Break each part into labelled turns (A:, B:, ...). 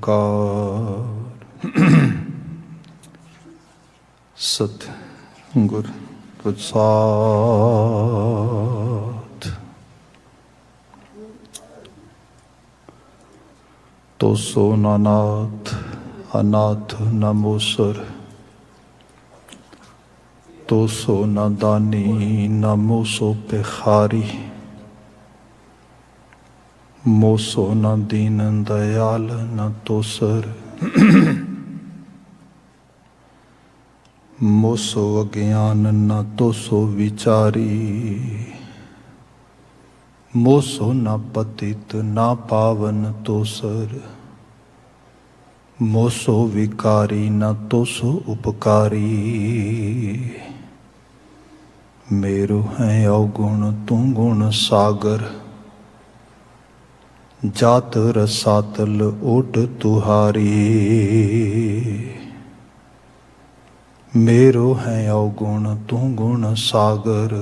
A: ਓੰਕਾਰ ਸਤਿਗੁਰ ਪ੍ਰਸਾਦਿ। ਤੋ ਸੋ ਨਾਨਾਥ ਅਨਾਥ ਨ ਮੂਸਰ, ਤੋ ਸੋ ਨ ਦਾਨੀ ਨ ਮੂਸੋ ਭਿਖਾਰੀ, ਮੋਸੋ ਨ ਦੀਨ ਦਇਆਲ ਨ ਤੋਸਰ, ਮੋਸੋ ਅਗਿਆਨ ਨ ਤੋਸੋ ਵਿਚਾਰੀ, ਮੋਸੋ ਨ ਪਤਿਤ ਨ ਪਾਵਨ ਤੋਸਰ, ਮੋਸੋ ਵਿਕਾਰੀ ਨ ਤੋਸੋ ਉਪਕਾਰੀ। ਮੇਰੁ ਹੈ ਔਗੁਣ ਤੂੰ ਗੁਣ ਸਾਗਰ, ਜਾਤ ਰਸਾਤਲ ਓਟ ਤੁਹਾਰੀ। मेरो है अवगुण तू गुण सागर,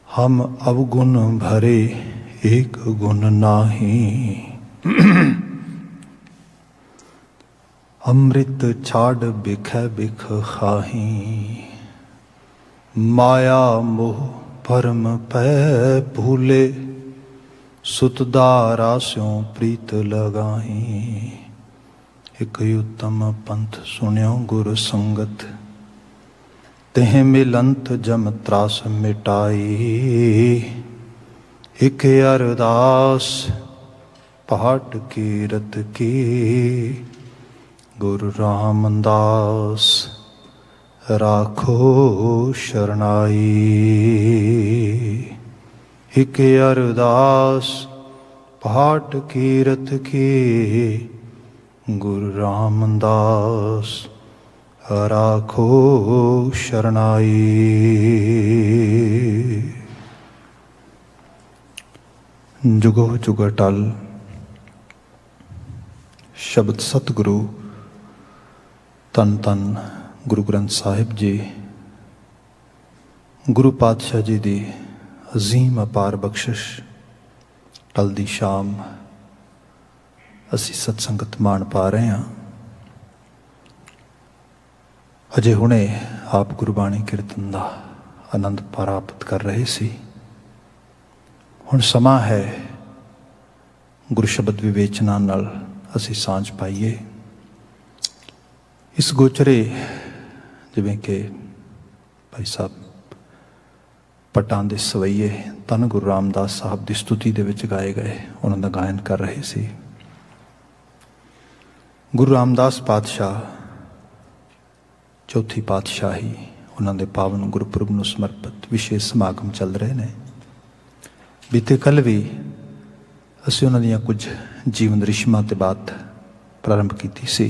A: हम अवगुण भरे एक गुण नाही। अमृत छाड़ बिख बिख खाही, माया मोह भरम पै भूले, सुतदारा स्यों प्रीत लगाही। एक उत्तम पंथ सुनियो गुर संगत, तेह मिलंत जम त्रास मिटाई। एक अरदास पाठ कीरत की, गुरु रामदास राखो शरणाई। एक अरदास पाठ कीरत की, गुरु रामदास राखो शरणाई। जुगो जुग अटल शब्द सतगुरु धन धन गुरु ग्रंथ साहिब जी, गुरु पातशाह जी दी अजीम अपार बख्शिश। टल दी शाम ਅਸੀਂ ਸਤਸੰਗਤ ਮਾਣ ਪਾ ਰਹੇ ਹਾਂ। ਅਜੇ ਹੁਣੇ ਆਪ ਗੁਰਬਾਣੀ ਕੀਰਤਨ ਦਾ ਆਨੰਦ ਪ੍ਰਾਪਤ ਕਰ ਰਹੇ ਸੀ। ਹੁਣ ਸਮਾਂ ਹੈ ਗੁਰੂ ਸ਼ਬਦ ਵਿਵੇਚਨਾ ਨਾਲ ਅਸੀਂ ਸਾਂਝ ਪਾਈਏ। ਇਸ ਗੋਚਰੇ ਜਿਵੇਂ ਕਿ ਭਾਈ ਸਾਹਿਬ ਪਟਾਂ ਦੇ ਸਵਈਏ ਧੰਨ ਗੁਰੂ ਰਾਮਦਾਸ ਸਾਹਿਬ ਦੀ ਸਤੁਤੀ ਦੇ ਵਿੱਚ ਗਾਏ ਗਏ, ਉਹਨਾਂ ਦਾ ਗਾਇਨ ਕਰ ਰਹੇ ਸੀ। ਗੁਰੂ ਰਾਮਦਾਸ ਪਾਤਸ਼ਾਹ ਚੌਥੀ ਪਾਤਸ਼ਾਹੀ, ਉਹਨਾਂ ਦੇ ਪਾਵਨ ਗੁਰਪੁਰਬ ਨੂੰ ਸਮਰਪਿਤ ਵਿਸ਼ੇਸ਼ ਸਮਾਗਮ ਚੱਲ ਰਹੇ ਨੇ। ਬੀਤੇ ਕੱਲ੍ਹ ਵੀ ਅਸੀਂ ਉਹਨਾਂ ਦੀਆਂ ਕੁਝ ਜੀਵਨ ਰਿਸ਼ਮਾਂ ਤੇ ਬਾਤ ਪ੍ਰਾਰੰਭ ਕੀਤੀ ਸੀ।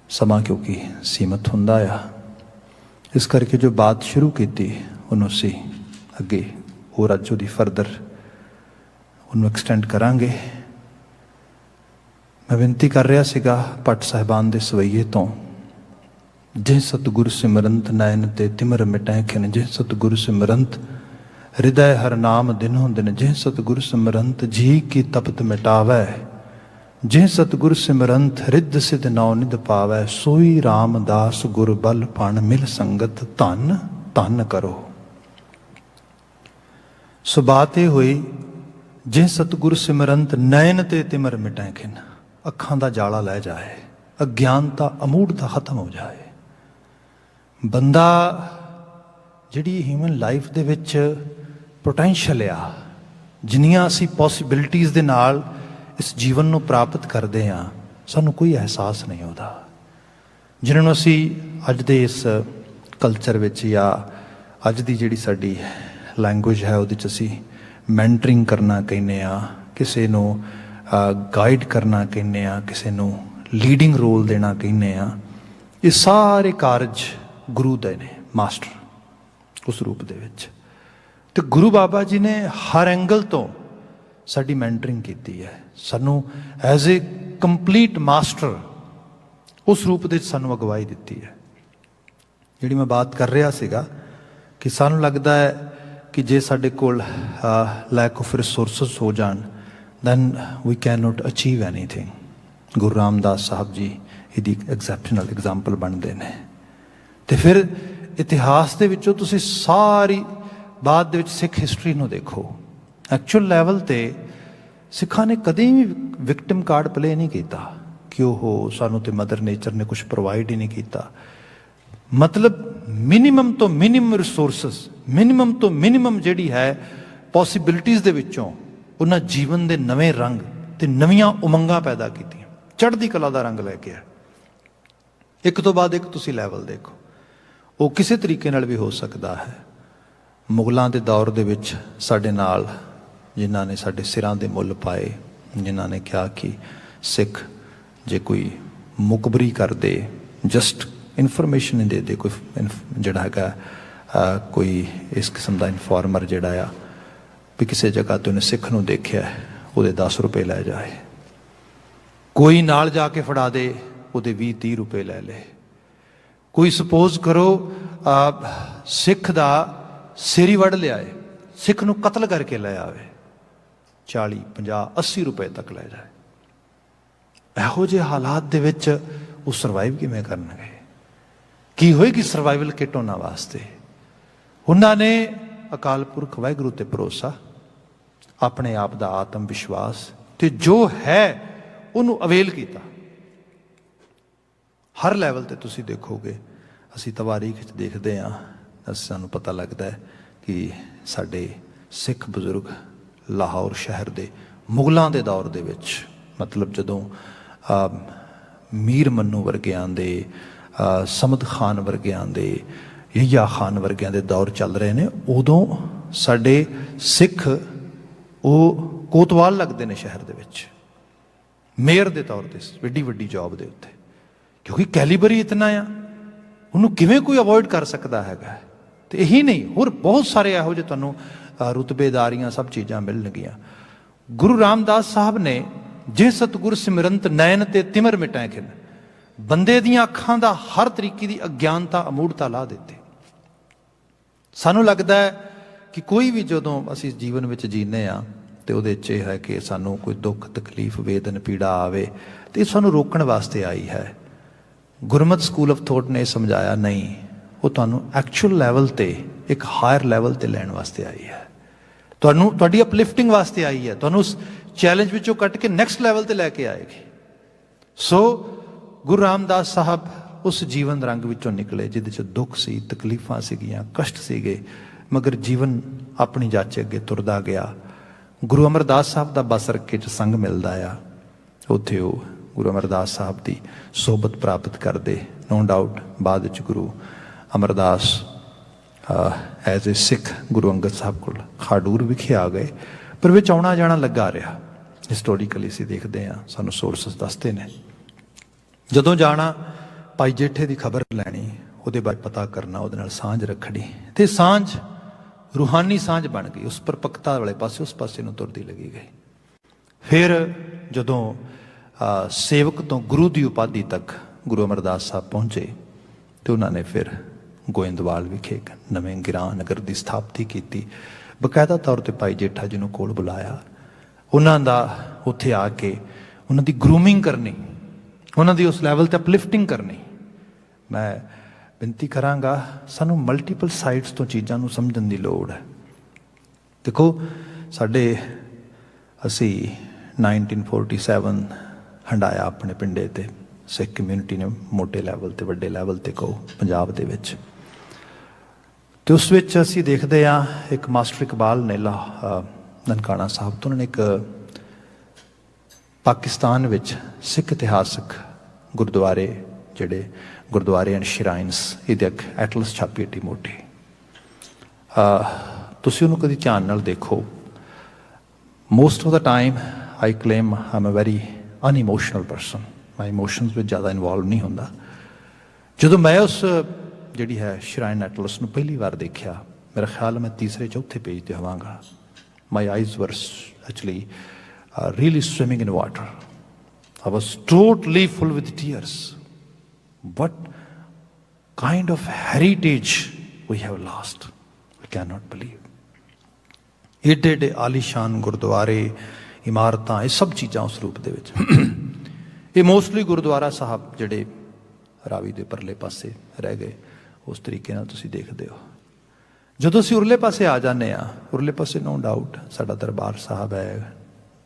A: ਸਮਾਂ ਕਿਉਂਕਿ ਸੀਮਤ ਹੁੰਦਾ ਆ, ਇਸ ਕਰਕੇ ਜੋ ਬਾਤ ਸ਼ੁਰੂ ਕੀਤੀ ਉਹਨੂੰ ਅਸੀਂ ਅੱਗੇ ਹੋਰ ਅੱਜ ਉਹਦੀ ਫਰਦਰ ਉਹਨੂੰ ਐਕਸਟੈਂਡ ਕਰਾਂਗੇ। ਮੈਂ ਬੇਨਤੀ ਕਰ ਰਿਹਾ ਸੀਗਾ ਭੱਟ ਸਾਹਿਬਾਨ ਦੇ ਸਵਈਏ ਤੋਂ, ਜੇ ਸਤਿਗੁਰ ਸਿਮਰੰਤ ਨੈਣ ਤੇ ਤਿਮਰ ਮਿਟੈ ਖਿਨ, ਜੇ ਸਤਿਗੁਰ ਸਿਮਰੰਤ ਹਿਰਦੈ ਹਰ ਨਾਮ ਦਿਨੋਂ ਦਿਨ, ਜੇ ਸਤਿਗੁਰ ਸਿਮਰੰਤ ਜੀ ਕੀ ਤਪਤ ਮਿਟਾਵੈ, ਜੇ ਸਤਿਗੁਰ ਸਿਮਰੰਤ ਰਿੱਧ ਸਿਧ ਨੌ ਨਿਧ ਪਾਵੈ, ਸੋਈ ਰਾਮਦਾਸ ਗੁਰ ਬਲ ਪਣ ਮਿਲ ਸੰਗਤ, ਧਨ ਧਨ ਕਰੋ। ਸੋ ਬਾਤ ਇਹ ਹੋਈ, ਜੇ ਸਤਿਗੁਰ ਸਿਮਰੰਤ ਨੈਣ ਤੇ ਤਿਮਰ ਮਿਟੈ ਖਿਨ, ਅੱਖਾਂ ਦਾ ਜਾਲਾ ਲੈ ਜਾਏ, ਅਗਿਆਨਤਾ ਅਮੂੜਤਾ ਖਤਮ ਹੋ ਜਾਏ। ਬੰਦਾ ਜਿਹੜੀ ਹਿਊਮਨ ਲਾਈਫ ਦੇ ਵਿੱਚ ਪੋਟੈਂਸ਼ੀਅਲ ਆ, ਜਿੰਨੀਆਂ ਅਸੀਂ ਪੋਸੀਬਿਲਿਟੀਜ਼ ਦੇ ਨਾਲ ਇਸ ਜੀਵਨ ਨੂੰ ਪ੍ਰਾਪਤ ਕਰਦੇ ਹਾਂ, ਸਾਨੂੰ ਕੋਈ ਅਹਿਸਾਸ ਨਹੀਂ ਹੁੰਦਾ। ਜਿਹਨਾਂ ਨੂੰ ਅਸੀਂ ਅੱਜ ਦੇ ਇਸ ਕਲਚਰ ਵਿੱਚ ਜਾਂ ਅੱਜ ਦੀ ਜਿਹੜੀ ਸਾਡੀ ਲੈਂਗੁਏਜ ਹੈ ਉਹਦੇ 'ਚ ਅਸੀਂ ਮੈਂਟਰਿੰਗ ਕਰਨਾ ਕਹਿੰਦੇ ਹਾਂ, ਕਿਸੇ ਨੂੰ ਗਾਈਡ ਕਰਨਾ ਕਹਿੰਦੇ ਹਾਂ, ਕਿਸੇ ਨੂੰ ਲੀਡਿੰਗ ਰੋਲ ਦੇਣਾ ਕਹਿੰਦੇ ਹਾਂ। ਇਹ ਸਾਰੇ ਕਾਰਜ ਗੁਰੂ ਦੇ ਨੇ, ਮਾਸਟਰ ਉਸ ਰੂਪ ਦੇ ਵਿੱਚ। ਅਤੇ ਗੁਰੂ ਬਾਬਾ ਜੀ ਨੇ ਹਰ ਐਂਗਲ ਤੋਂ ਸਾਡੀ ਮੈਂਟਰਿੰਗ ਕੀਤੀ ਹੈ, ਸਾਨੂੰ ਐਜ਼ ਏ ਕੰਪਲੀਟ ਮਾਸਟਰ ਉਸ ਰੂਪ ਦੇ ਵਿੱਚ ਸਾਨੂੰ ਅਗਵਾਈ ਦਿੱਤੀ ਹੈ। ਜਿਹੜੀ ਮੈਂ ਬਾਤ ਕਰ ਰਿਹਾ ਸੀਗਾ ਕਿ ਸਾਨੂੰ ਲੱਗਦਾ ਹੈ ਕਿ ਜੇ ਸਾਡੇ ਕੋਲ ਲੈਕ ਆਫ ਰਿਸੋਰਸਿਸ ਹੋ ਜਾਣ, then we cannot achieve anything. Guru Ramdas Sahib ji ਇਹਦੀ ਐਕਸੈਪਸ਼ਨਲ ਐਗਜ਼ਾਮਪਲ ਬਣਦੇ ਨੇ। ਅਤੇ ਫਿਰ ਇਤਿਹਾਸ ਦੇ ਵਿੱਚੋਂ ਤੁਸੀਂ ਸਾਰੀ ਬਾਅਦ ਦੇ ਵਿੱਚ ਸਿੱਖ ਹਿਸਟਰੀ ਨੂੰ ਦੇਖੋ, ਐਕਚੁਅਲ ਲੈਵਲ 'ਤੇ ਸਿੱਖਾਂ ਨੇ ਕਦੇ ਵੀ ਵਿਕਟਿਮ ਕਾਰਡ ਪਲੇ ਨਹੀਂ ਕੀਤਾ ਕਿ ਉਹ ਸਾਨੂੰ ਤੇ ਮਦਰ ਨੇਚਰ ਨੇ ਕੁਛ ਪ੍ਰੋਵਾਈਡ ਹੀ ਨਹੀਂ ਕੀਤਾ। ਮਤਲਬ ਮਿਨੀਮਮ ਤੋਂ ਮਿਨੀਮਮ ਰਿਸੋਰਸਿਸ, ਮਿਨੀਮਮ ਤੋਂ ਮਿਨੀਮਮ ਜਿਹੜੀ ਹੈ ਪੋਸੀਬਿਲਿਟੀਜ਼ ਦੇ ਵਿੱਚੋਂ ਉਹਨਾਂ ਜੀਵਨ ਦੇ ਨਵੇਂ ਰੰਗ ਅਤੇ ਨਵੀਆਂ ਉਮੰਗਾਂ ਪੈਦਾ ਕੀਤੀਆਂ, ਚੜ੍ਹਦੀ ਕਲਾ ਦਾ ਰੰਗ ਲੈ ਕੇ ਆ। ਇੱਕ ਤੋਂ ਬਾਅਦ ਇੱਕ ਤੁਸੀਂ ਲੈਵਲ ਦੇਖੋ, ਉਹ ਕਿਸੇ ਤਰੀਕੇ ਨਾਲ ਵੀ ਹੋ ਸਕਦਾ ਹੈ। ਮੁਗਲਾਂ ਦੇ ਦੌਰ ਦੇ ਵਿੱਚ ਸਾਡੇ ਨਾਲ ਜਿਨ੍ਹਾਂ ਨੇ ਸਾਡੇ ਸਿਰਾਂ ਦੇ ਮੁੱਲ ਪਾਏ, ਜਿਨ੍ਹਾਂ ਨੇ ਕਿਹਾ ਕਿ ਸਿੱਖ ਜੇ ਕੋਈ ਮੁਕਬਰੀ ਕਰਦੇ, ਜਸਟ ਇਨਫੋਰਮੇਸ਼ਨ ਨਹੀਂ ਦੇ ਕੋਈ ਜਿਹੜਾ ਹੈਗਾ ਕੋਈ ਇਸ ਕਿਸਮ ਦਾ ਇਨਫੋਰਮਰ ਜਿਹੜਾ ਆ ਵੀ ਕਿਸੇ ਜਗ੍ਹਾ ਤੋਂ ਉਹਨੇ ਸਿੱਖ ਨੂੰ ਦੇਖਿਆ ਉਹਦੇ 10 ਰੁਪਏ ਲੈ ਜਾਏ, ਕੋਈ ਨਾਲ ਜਾ ਕੇ ਫੜਾ ਦੇ ਉਹਦੇ 20-30 ਰੁਪਏ ਲੈ ਲਏ। ਕੋਈ ਸਪੋਜ਼ ਕਰੋ ਸਿੱਖ ਦਾ ਸਿਰ ਹੀ ਵੱਢ ਲਿਆਏ, ਸਿੱਖ ਨੂੰ ਕਤਲ ਕਰਕੇ ਲੈ ਆਵੇ, 40, 50, 80 ਰੁਪਏ ਤੱਕ ਲੈ ਜਾਏ। ਇਹੋ ਜਿਹੇ ਹਾਲਾਤ ਦੇ ਵਿੱਚ ਉਹ ਸਰਵਾਈਵ ਕਿਵੇਂ ਕਰਨਗੇ? ਕੀ ਹੋਏਗੀ ਸਰਵਾਈਵਲ ਕਿੱਟ ਉਹਨਾਂ ਵਾਸਤੇ? ਉਹਨਾਂ ਨੇ ਅਕਾਲ ਪੁਰਖ ਵਾਹਿਗੁਰੂ ਤੇ ਭਰੋਸਾ, ਆਪਣੇ ਆਪ ਦਾ ਆਤਮ ਵਿਸ਼ਵਾਸ ਤੇ ਜੋ ਹੈ ਉਹਨੂੰ ਅਵੇਲ ਕੀਤਾ। ਹਰ ਲੈਵਲ ਤੇ ਤੁਸੀਂ ਦੇਖੋਗੇ, ਅਸੀਂ ਤਵਾਰੀਖ 'ਚ ਦੇਖਦੇ ਹਾਂ, ਸਾਨੂੰ ਪਤਾ ਲੱਗਦਾ ਹੈ ਕਿ ਸਾਡੇ ਸਿੱਖ ਬਜ਼ੁਰਗ ਲਾਹੌਰ ਸ਼ਹਿਰ ਦੇ ਮੁਗਲਾਂ ਦੇ ਦੌਰ ਦੇ ਵਿੱਚ, ਮਤਲਬ ਜਦੋਂ ਮੀਰ ਮੰਨੂ ਵਰਗਿਆਂ ਦੇ, ਸਮਦ ਖਾਨ ਵਰਗਿਆਂ ਦੇ, ਯਹੀਆ ਖਾਨ ਵਰਗਿਆਂ ਦੇ ਦੌਰ ਚੱਲ ਰਹੇ ਨੇ, ਉਦੋਂ ਸਾਡੇ ਸਿੱਖ ਉਹ ਕੋਤਵਾਲ ਲੱਗਦੇ ਨੇ ਸ਼ਹਿਰ ਦੇ ਵਿੱਚ, ਮੇਅਰ ਦੇ ਤੌਰ 'ਤੇ, ਵੱਡੀ ਵੱਡੀ ਜੋਬ ਦੇ ਉੱਤੇ, ਕਿਉਂਕਿ ਕੈਲੀਬਰ ਹੀ ਇਤਨਾ ਆ, ਉਹਨੂੰ ਕਿਵੇਂ ਕੋਈ ਅਵੋਇਡ ਕਰ ਸਕਦਾ ਹੈਗਾ? ਅਤੇ ਇਹੀ ਨਹੀਂ, ਹੋਰ ਬਹੁਤ ਸਾਰੇ ਇਹੋ ਜਿਹੇ ਤੁਹਾਨੂੰ ਰੁਤਬੇਦਾਰੀਆਂ ਸਭ ਚੀਜ਼ਾਂ ਮਿਲਣਗੀਆਂ। ਗੁਰੂ ਰਾਮਦਾਸ ਸਾਹਿਬ ਨੇ ਜੇ ਸਤਿਗੁਰ ਸਿਮਰੰਤ ਨੈਣ ਤੇ ਤਿਮਰ ਮਿਟਾਏ ਖਿਨ, ਬੰਦੇ ਦੀਆਂ ਅੱਖਾਂ ਦਾ ਹਰ ਤਰੀਕੇ ਦੀ ਅਗਿਆਨਤਾ ਅਮੂੜਤਾ ਲਾ ਦਿੱਤੀ। ਸਾਨੂੰ ਲੱਗਦਾ ਹੈ ਕਿ ਕੋਈ ਵੀ ਜਦੋਂ ਅਸੀਂ ਜੀਵਨ ਵਿੱਚ ਜੀਨੇ ਹਾਂ ਅਤੇ ਉਹਦੇ 'ਚ ਇਹ ਹੈ ਕਿ ਸਾਨੂੰ ਕੋਈ ਦੁੱਖ ਤਕਲੀਫ ਵੇਦਨ ਪੀੜਾ ਆਵੇ ਅਤੇ ਇਹ ਸਾਨੂੰ ਰੋਕਣ ਵਾਸਤੇ ਆਈ ਹੈ। ਗੁਰਮਤ ਸਕੂਲ ਆਫ ਥੋਟ ਨੇ ਸਮਝਾਇਆ ਨਹੀਂ, ਉਹ ਤੁਹਾਨੂੰ ਐਕਚੁਅਲ ਲੈਵਲ 'ਤੇ ਇੱਕ ਹਾਇਰ ਲੈਵਲ 'ਤੇ ਲੈਣ ਵਾਸਤੇ ਆਈ ਹੈ, ਤੁਹਾਨੂੰ ਤੁਹਾਡੀ ਅਪਲਿਫਟਿੰਗ ਵਾਸਤੇ ਆਈ ਹੈ, ਤੁਹਾਨੂੰ ਉਸ ਚੈਲੰਜ ਵਿੱਚੋਂ ਕੱਟ ਕੇ ਨੈਕਸਟ ਲੈਵਲ 'ਤੇ ਲੈ ਕੇ ਆਏਗੀ। ਸੋ ਗੁਰੂ ਰਾਮਦਾਸ ਸਾਹਿਬ ਉਸ ਜੀਵਨ ਰੰਗ ਵਿੱਚੋਂ ਨਿਕਲੇ ਜਿਹਦੇ 'ਚ ਦੁੱਖ ਸੀ, ਤਕਲੀਫਾਂ ਸੀਗੀਆਂ, ਕਸ਼ਟ ਸੀਗੇ, ਮਗਰ ਜੀਵਨ ਆਪਣੀ ਜਾਚੇ ਅੱਗੇ ਤੁਰਦਾ ਗਿਆ। ਗੁਰੂ ਅਮਰਦਾਸ ਸਾਹਿਬ ਦਾ ਬਸਰਕੇ 'ਚ ਸੰਗ ਮਿਲਦਾ ਆ, ਉੱਥੇ ਉਹ ਗੁਰੂ ਅਮਰਦਾਸ ਸਾਹਿਬ ਦੀ ਸੋਬਤ ਪ੍ਰਾਪਤ ਕਰਦੇ। ਨੋ ਡਾਊਟ ਬਾਅਦ ਵਿੱਚ ਗੁਰੂ ਅਮਰਦਾਸ ਐਜ਼ ਏ ਸਿੱਖ ਗੁਰੂ ਅੰਗਦ ਸਾਹਿਬ ਕੋਲ ਖਾਡੂਰ ਵਿਖੇ ਆ ਗਏ, ਪਰ ਵਿੱਚ ਆਉਣਾ ਜਾਣਾ ਲੱਗਾ ਰਿਹਾ। ਹਿਸਟੋਰੀਕਲੀ ਅਸੀਂ ਦੇਖਦੇ ਹਾਂ, ਸਾਨੂੰ ਸੋਰਸਿਸ ਦੱਸਦੇ ਨੇ। ਜਦੋਂ ਜਾਣਾ, ਭਾਈ ਜੇਠੇ ਦੀ ਖਬਰ ਲੈਣੀ, ਉਹਦੇ ਬਾਰੇ ਪਤਾ ਕਰਨਾ, ਉਹਦੇ ਨਾਲ ਸਾਂਝ ਰੱਖਣੀ, ਅਤੇ ਸਾਂਝ ਰੂਹਾਨੀ ਸਾਂਝ ਬਣ ਗਈ, ਉਸ ਪਰਪੱਕਤਾ ਵਾਲੇ ਪਾਸੇ, ਉਸ ਪਾਸੇ ਨੂੰ ਤੁਰਦੀ ਲੱਗੀ ਗਈ। ਫਿਰ ਜਦੋਂ ਸੇਵਕ ਤੋਂ ਗੁਰੂ ਦੀ ਉਪਾਧੀ ਤੱਕ ਗੁਰੂ ਅਮਰਦਾਸ ਸਾਹਿਬ ਪਹੁੰਚੇ ਅਤੇ ਉਹਨਾਂ ਨੇ ਫਿਰ ਗੋਇੰਦਵਾਲ ਵਿਖੇ ਇੱਕ ਨਵੇਂ ਗਿਰਾਂ ਨਗਰ ਦੀ ਸਥਾਪਤੀ ਕੀਤੀ। ਬਕਾਇਦਾ ਤੌਰ 'ਤੇ ਭਾਈ ਜੇਠਾ ਜੀ ਨੂੰ ਕੋਲ ਬੁਲਾਇਆ, ਉਹਨਾਂ ਦਾ ਉੱਥੇ ਆ ਕੇ ਉਹਨਾਂ ਦੀ ਗਰੂਮਿੰਗ ਕਰਨੀ, ਉਹਨਾਂ ਦੀ ਉਸ ਲੈਵਲ 'ਤੇ ਅਪਲਿਫਟਿੰਗ ਕਰਨੀ। ਮੈਂ ਬੇਨਤੀ ਕਰਾਂਗਾ, ਸਾਨੂੰ ਮਲਟੀਪਲ ਸਾਈਡਸ ਤੋਂ ਚੀਜ਼ਾਂ ਨੂੰ ਸਮਝਣ ਦੀ ਲੋੜ ਹੈ। ਦੇਖੋ, ਅਸੀਂ 1947 ਹੰਡਾਇਆ ਆਪਣੇ ਪਿੰਡੇ 'ਤੇ, ਸਿੱਖ ਕਮਿਊਨਿਟੀ ਨੇ ਮੋਟੇ ਲੈਵਲ 'ਤੇ, ਵੱਡੇ ਲੈਵਲ 'ਤੇ ਕਹੋ, ਪੰਜਾਬ ਦੇ ਵਿੱਚ। ਅਤੇ ਉਸ ਵਿੱਚ ਅਸੀਂ ਦੇਖਦੇ ਹਾਂ ਇੱਕ ਮਾਸਟਰ ਇਕਬਾਲ ਨੇ ਨਨਕਾਣਾ ਸਾਹਿਬ ਤੋਂ, ਉਹਨਾਂ ਨੇ ਇੱਕ ਪਾਕਿਸਤਾਨ ਵਿੱਚ ਸਿੱਖ ਇਤਿਹਾਸਕ ਗੁਰਦੁਆਰੇ, ਜਿਹੜੇ ਗੁਰਦੁਆਰੇ ਐਂਡ ਸ਼ਰਾਈਨਸ, ਇਹਦੇ ਇੱਕ ਐਟਲਸ ਛਾਪੀ ਏਡੀ ਮੋਟੀ। ਤੁਸੀਂ ਉਹਨੂੰ ਕਦੀ ਧਿਆਨ ਨਾਲ ਦੇਖੋ। Most of the time I claim am a very unemotional person, ਮੈਂ ਇਮੋਸ਼ਨਸ ਵਿੱਚ ਜ਼ਿਆਦਾ ਇਨਵੋਲਵ ਨਹੀਂ ਹੁੰਦਾ। ਜਦੋਂ ਮੈਂ ਉਸ ਜਿਹੜੀ ਹੈ ਸ਼ਰਾਈਨ ਐਟਲਸ ਨੂੰ ਪਹਿਲੀ ਵਾਰ ਦੇਖਿਆ, ਮੇਰਾ ਖਿਆਲ ਮੈਂ ਤੀਸਰੇ ਚੌਥੇ ਪੇਜ 'ਤੇ ਹੋਵਾਂਗਾ, ਮਾਈ ਆਈਜ਼ ਵਰ actually really swimming in water. I was totally full with tears. What kind of heritage we have lost. We cannot believe. ਏਡੇ ਏਡੇ ਆਲੀਸ਼ਾਨ ਗੁਰਦੁਆਰੇ, ਇਮਾਰਤਾਂ, ਇਹ ਸਭ ਚੀਜ਼ਾਂ ਉਸ ਰੂਪ ਦੇ ਵਿੱਚ। ਇਹ ਮੋਸਟਲੀ ਗੁਰਦੁਆਰਾ ਸਾਹਿਬ ਜਿਹੜੇ ਰਾਵੀ ਦੇ ਪਰਲੇ ਪਾਸੇ ਰਹਿ ਗਏ, ਉਸ ਤਰੀਕੇ ਨਾਲ ਤੁਸੀਂ ਦੇਖਦੇ ਹੋ। ਜਦੋਂ ਅਸੀਂ ਉਰਲੇ ਪਾਸੇ ਆ ਜਾਂਦੇ ਹਾਂ, ਉਰਲੇ ਪਾਸੇ ਨੋ ਡਾਊਟ ਸਾਡਾ ਦਰਬਾਰ ਸਾਹਿਬ ਹੈ,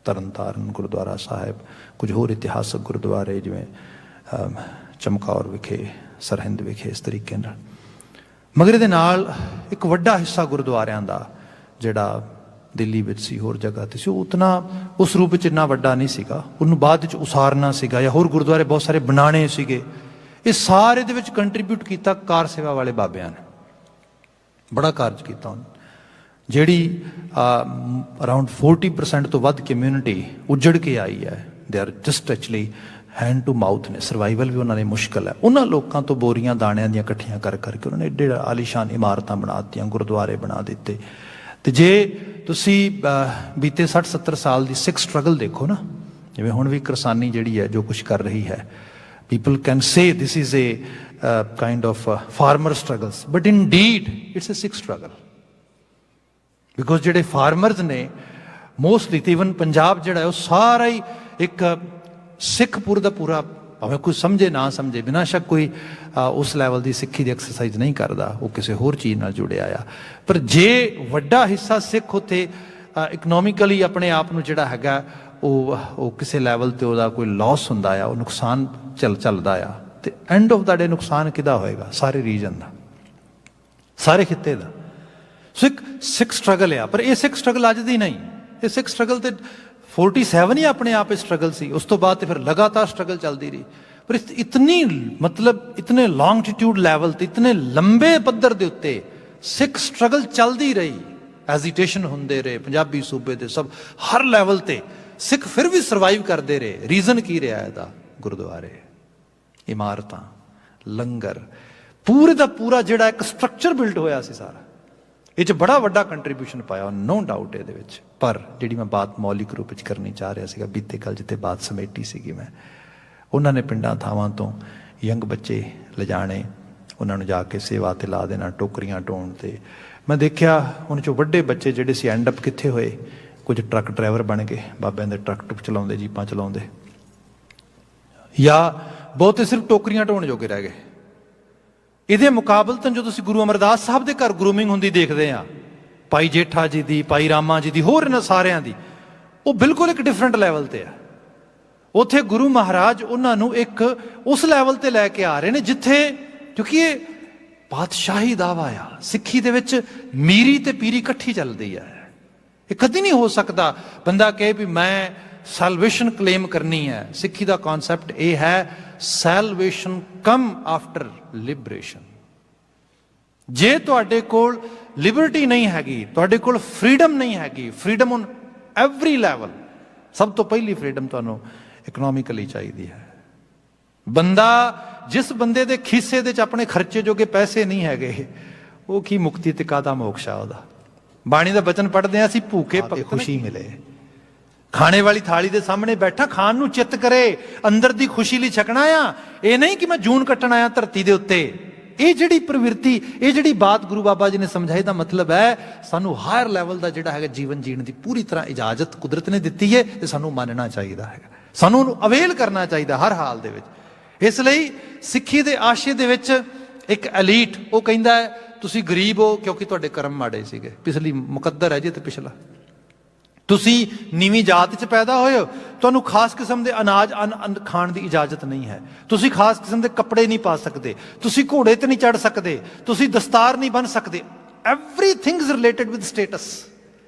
A: ਤਰਨ ਤਾਰਨ ਗੁਰਦੁਆਰਾ ਸਾਹਿਬ, ਕੁਝ ਹੋਰ ਇਤਿਹਾਸਕ ਗੁਰਦੁਆਰੇ ਜਿਵੇਂ ਚਮਕੌਰ ਵਿਖੇ, ਸਰਹਿੰਦ ਵਿਖੇ, ਇਸ ਤਰੀਕੇ ਨਾਲ। ਮਗਰ ਇਹਦੇ ਨਾਲ ਇੱਕ ਵੱਡਾ ਹਿੱਸਾ ਗੁਰਦੁਆਰਿਆਂ ਦਾ ਜਿਹੜਾ ਦਿੱਲੀ ਵਿੱਚ ਸੀ, ਹੋਰ ਜਗ੍ਹਾ 'ਤੇ ਸੀ, ਉਹ ਉਤਨਾ ਉਸ ਰੂਪ ਵਿੱਚ ਇੰਨਾ ਵੱਡਾ ਨਹੀਂ ਸੀਗਾ। ਉਹਨੂੰ ਬਾਅਦ ਵਿੱਚ ਉਸਾਰਨਾ ਸੀਗਾ, ਜਾਂ ਹੋਰ ਗੁਰਦੁਆਰੇ ਬਹੁਤ ਸਾਰੇ ਬਣਾਉਣੇ ਸੀਗੇ। ਇਹ ਸਾਰੇ ਦੇ ਵਿੱਚ ਕੰਟਰੀਬਿਊਟ ਕੀਤਾ ਕਾਰ ਸੇਵਾ ਵਾਲੇ ਬਾਬਿਆਂ ਨੇ, ਬੜਾ ਕਾਰਜ ਕੀਤਾ ਉਹਨੇ। ਜਿਹੜੀ ਅਰਾਊਂਡ 40% ਤੋਂ ਵੱਧ ਕਮਿਊਨਿਟੀ ਉੱਜੜ ਕੇ ਆਈ ਹੈ, they are just actually hand to mouth ਨੇ, ਸਰਵਾਈਵਲ ਵੀ ਉਹਨਾਂ ਲਈ ਮੁਸ਼ਕਿਲ ਹੈ। ਉਹਨਾਂ ਲੋਕਾਂ ਤੋਂ ਬੋਰੀਆਂ ਦਾਣਿਆਂ ਦੀਆਂ ਇਕੱਠੀਆਂ ਕਰ ਕਰਕੇ ਉਹਨਾਂ ਨੇ ਏਡੇ ਆਲੀਸ਼ਾਨ ਇਮਾਰਤਾਂ ਬਣਾ ਦਿੱਤੀਆਂ, ਗੁਰਦੁਆਰੇ ਬਣਾ ਦਿੱਤੇ। ਅਤੇ ਜੇ ਤੁਸੀਂ ਬੀਤੇ 60-70 ਸਾਲ ਦੀ ਸਿੱਖ ਸਟਰਗਲ ਦੇਖੋ ਨਾ, ਜਿਵੇਂ ਹੁਣ ਵੀ ਕਿਰਸਾਨੀ ਜਿਹੜੀ ਹੈ ਜੋ ਕੁਛ ਕਰ ਰਹੀ ਹੈ, people can say this is a kind of farmer struggles, but indeed it's a Sikh struggle, because ਜਿਹੜੇ farmers ਨੇ mostly ਤੇ even ਪੰਜਾਬ ਜਿਹੜਾ ਹੈ ਉਹ ਸਾਰਾ ਹੀ ਇੱਕ ਸਿੱਖ ਪੂਰਾ ਦਾ ਪੂਰਾ, ਭਾਵੇਂ ਕੋਈ ਸਮਝੇ ਨਾ ਸਮਝੇ, ਬਿਨਾਂ ਸ਼ੱਕ ਕੋਈ ਉਸ ਲੈਵਲ ਦੀ ਸਿੱਖੀ ਦੀ ਐਕਸਰਸਾਈਜ਼ ਨਹੀਂ ਕਰਦਾ, ਉਹ ਕਿਸੇ ਹੋਰ ਚੀਜ਼ ਨਾਲ ਜੁੜਿਆ ਆ। ਪਰ ਜੇ ਵੱਡਾ ਹਿੱਸਾ ਸਿੱਖ ਉੱਥੇ ਇਕਨੋਮਿਕਲੀ ਆਪਣੇ ਆਪ ਨੂੰ ਜਿਹੜਾ ਹੈਗਾ ਉਹ ਕਿਸੇ ਲੈਵਲ 'ਤੇ ਉਹਦਾ ਕੋਈ ਲਾਸ ਹੁੰਦਾ ਆ, ਉਹ ਨੁਕਸਾਨ ਚੱਲਦਾ ਆ, ਅਤੇ ਐਂਡ ਆਫ ਦਾ ਡੇ ਨੁਕਸਾਨ ਕਿਹਦਾ ਹੋਏਗਾ? ਸਾਰੇ ਰੀਜਨ ਦਾ, ਸਾਰੇ ਖਿੱਤੇ ਦਾ। ਸੋ ਇੱਕ ਸਿੱਖ ਸਟਰਗਲ ਆ, ਪਰ ਇਹ ਸਿੱਖ ਸਟਰਗਲ ਅੱਜ ਦੀ ਨਹੀਂ। ਇਹ ਸਿੱਖ ਸਟਰਗਲ ਤੇ 47 ਹੀ ਆਪਣੇ ਆਪ ਇਹ ਸਟਰਗਲ ਸੀ, ਉਸ ਤੋਂ ਬਾਅਦ ਤੇ ਫਿਰ ਲਗਾਤਾਰ ਸਟਰਗਲ ਚੱਲਦੀ ਰਹੀ। ਪਰ ਇਤਨੀ ਮਤਲਬ ਇਤਨੇ ਲੌਂਗਟੀਟਿਊਡ ਲੈਵਲ 'ਤੇ, ਇਤਨੇ ਲੰਬੇ ਪੱਧਰ ਦੇ ਉੱਤੇ ਸਿੱਖ ਸਟਰਗਲ ਚੱਲਦੀ ਰਹੀ, ਐਜ਼ੀਟੇਸ਼ਨ ਹੁੰਦੇ ਰਹੇ ਪੰਜਾਬੀ ਸੂਬੇ ਦੇ ਸਭ ਹਰ ਲੈਵਲ 'ਤੇ, ਸਿੱਖ ਫਿਰ ਵੀ ਸਰਵਾਈਵ ਕਰਦੇ ਰਹੇ। ਰੀਜ਼ਨ ਕੀ ਰਿਹਾ ਇਹਦਾ? ਗੁਰਦੁਆਰੇ, ਇਮਾਰਤਾਂ, ਲੰਗਰ, ਪੂਰੇ ਦਾ ਪੂਰਾ ਜਿਹੜਾ ਇੱਕ ਸਟਰਕਚਰ ਬਿਲਡ ਹੋਇਆ ਸੀ ਸਾਰਾ, ਇਹ 'ਚ ਬੜਾ ਵੱਡਾ ਕੰਟਰੀਬਿਊਸ਼ਨ ਪਾਇਆ, ਨੋ ਡਾਊਟ ਇਹਦੇ ਵਿੱਚ। ਪਰ ਜਿਹੜੀ ਮੈਂ ਬਾਤ ਮੌਲਿਕ ਰੂਪ ਵਿੱਚ ਕਰਨੀ ਚਾਹ ਰਿਹਾ ਸੀਗਾ, ਬੀਤੇ ਕੱਲ ਜਿੱਥੇ ਬਾਤ ਸਮੇਟੀ ਸੀਗੀ ਮੈਂ, ਉਹਨਾਂ ਨੇ ਪਿੰਡਾਂ ਥਾਵਾਂ ਤੋਂ ਯੰਗ ਬੱਚੇ ਲਿਜਾਣੇ, ਉਹਨਾਂ ਨੂੰ ਜਾ ਕੇ ਸੇਵਾ 'ਤੇ ਲਾ ਦੇਣਾ, ਟੋਕਰੀਆਂ ਢੋਣ 'ਤੇ। ਮੈਂ ਦੇਖਿਆ ਉਹਨਾਂ 'ਚੋਂ ਵੱਡੇ ਬੱਚੇ ਜਿਹੜੇ ਸੀ ਐਂਡ ਅਪ ਕਿੱਥੇ ਹੋਏ? ਕੁਝ ਟਰੱਕ ਡਰਾਈਵਰ ਬਣ ਗਏ, ਬਾਬਿਆਂ ਦੇ ਟਰੱਕ ਟੁੱਕ ਚਲਾਉਂਦੇ, ਜੀਪਾਂ ਚਲਾਉਂਦੇ, ਜਾਂ ਬਹੁਤੇ ਸਿਰਫ ਟੋਕਰੀਆਂ ਢੋਣ ਜੋਗੇ ਰਹਿ ਗਏ। ਇਹਦੇ ਮੁਕਾਬਲਤਨ ਜੋ ਤੁਸੀਂ ਗੁਰੂ ਅਮਰਦਾਸ ਸਾਹਿਬ ਦੇ ਘਰ ਗਰੂਮਿੰਗ ਹੁੰਦੀ ਦੇਖਦੇ ਆ, ਭਾਈ ਜੇਠਾ ਜੀ ਦੀ, ਭਾਈ ਰਾਮਾ ਜੀ ਦੀ, ਹੋਰ ਇਹਨਾਂ ਸਾਰਿਆਂ ਦੀ, ਉਹ ਬਿਲਕੁਲ ਇੱਕ ਡਿਫਰੈਂਟ ਲੈਵਲ 'ਤੇ ਆ। ਉੱਥੇ ਗੁਰੂ ਮਹਾਰਾਜ ਉਹਨਾਂ ਨੂੰ ਇੱਕ ਉਸ ਲੈਵਲ 'ਤੇ ਲੈ ਕੇ ਆ ਰਹੇ ਨੇ ਜਿੱਥੇ, ਕਿਉਂਕਿ ਇਹ ਬਾਦਸ਼ਾਹੀ ਦਾਵਾ ਆ, ਸਿੱਖੀ ਦੇ ਵਿੱਚ ਮੀਰੀ ਤੇ ਪੀਰੀ ਇਕੱਠੀ ਚੱਲਦੀ ਹੈ। ਇਹ ਕਦੀ ਨਹੀਂ ਹੋ ਸਕਦਾ ਬੰਦਾ ਕਹੇ ਵੀ ਮੈਂ ਸੈਲਵੇਸ਼ਨ ਕਲੇਮ ਕਰਨੀ ਹੈ। ਸਿੱਖੀ ਦਾ ਕਨਸੈਪਟ ਇਹ ਹੈ, ਸੈਲਵੇਸ਼ਨ ਕਮ ਆਫਟਰ ਲਿਬਰੇਸ਼ਨ। ਜੇ ਤੁਹਾਡੇ ਕੋਲ ਲਿਬਰਟੀ ਨਹੀਂ ਹੈਗੀ, ਤੁਹਾਡੇ ਕੋਲ ਫਰੀਡਮ ਨਹੀਂ ਹੈਗੀ, ਫਰੀਡਮ ਔਨ ਐਵਰੀ ਲੈਵਲ, ਸਭ ਤੋਂ ਪਹਿਲੀ ਫਰੀਡਮ ਤੁਹਾਨੂੰ ਇਕਨੋਮਿਕਲੀ ਚਾਹੀਦੀ ਹੈ। ਬੰਦਾ, ਜਿਸ ਬੰਦੇ ਦੇ ਖੀਸੇ ਦੇ 'ਚ ਆਪਣੇ ਖਰਚੇ ਜੋਗੇ ਪੈਸੇ ਨਹੀਂ ਹੈਗੇ, ਉਹ ਕੀ ਮੁਕਤੀ ਤੇ ਕਾਹਦਾ ਮੋਕਸ਼ਾ ਉਹਦਾ? ਬਾਣੀ ਦਾ ਬਚਨ ਪੜ੍ਹਦੇ ਹਾਂ ਅਸੀਂ, ਭੂਖੇ ਖੁਸ਼ੀ ਮਿਲੇ, ਖਾਣੇ ਵਾਲੀ ਥਾਲੀ ਦੇ ਸਾਹਮਣੇ ਬੈਠਾ ਖਾਣ ਨੂੰ ਚਿੱਤ ਕਰੇ, ਅੰਦਰ ਦੀ ਖੁਸ਼ੀ ਲਈ ਛਕਣਾ ਆ। ਇਹ ਨਹੀਂ ਕਿ ਮੈਂ ਜੂਨ ਕੱਟਣ ਆਇਆ ਧਰਤੀ ਦੇ ਉੱਤੇ। ਇਹ ਜਿਹੜੀ ਪ੍ਰਵਿਰਤੀ, ਇਹ ਜਿਹੜੀ ਬਾਤ ਗੁਰੂ ਬਾਬਾ ਜੀ ਨੇ ਸਮਝਾਈ, ਦਾ ਮਤਲਬ ਹੈ ਸਾਨੂੰ ਹਾਇਰ ਲੈਵਲ ਦਾ ਜਿਹੜਾ ਹੈਗਾ ਜੀਵਨ ਜੀਣ ਦੀ ਪੂਰੀ ਤਰ੍ਹਾਂ ਇਜਾਜ਼ਤ ਕੁਦਰਤ ਨੇ ਦਿੱਤੀ ਹੈ, ਤੇ ਸਾਨੂੰ ਮੰਨਣਾ ਚਾਹੀਦਾ ਹੈਗਾ, ਸਾਨੂੰ ਉਹਨੂੰ ਅਵੇਲ ਕਰਨਾ ਚਾਹੀਦਾ ਹਰ ਹਾਲ ਦੇ ਵਿੱਚ। ਇਸ ਲਈ ਸਿੱਖੀ ਦੇ ਆਸ਼ੇ ਦੇ ਵਿੱਚ ਇੱਕ ਐਲੀਟ, ਉਹ ਕਹਿੰਦਾ ਹੈ ਤੁਸੀਂ ਗਰੀਬ ਹੋ ਕਿਉਂਕਿ ਤੁਹਾਡੇ ਕਰਮ ਮਾੜੇ ਸੀਗੇ, ਪਿਛਲੀ ਮੁਕੱਦਰ ਹੈ ਜੀ, ਤੇ ਪਿਛਲਾ ਤੁਸੀਂ ਨੀਵੀਂ ਜਾਤ 'ਚ ਪੈਦਾ ਹੋਏ ਹੋ, ਤੁਹਾਨੂੰ ਖਾਸ ਕਿਸਮ ਦੇ ਅਨਾਜ ਖਾਣ ਦੀ ਇਜਾਜ਼ਤ ਨਹੀਂ ਹੈ, ਤੁਸੀਂ ਖਾਸ ਕਿਸਮ ਦੇ ਕੱਪੜੇ ਨਹੀਂ ਪਾ ਸਕਦੇ, ਤੁਸੀਂ ਘੋੜੇ 'ਤੇ ਨਹੀਂ ਚੜ੍ਹ ਸਕਦੇ, ਤੁਸੀਂ ਦਸਤਾਰ ਨਹੀਂ ਬੰਨ੍ਹ ਸਕਦੇ। Everything is related with status.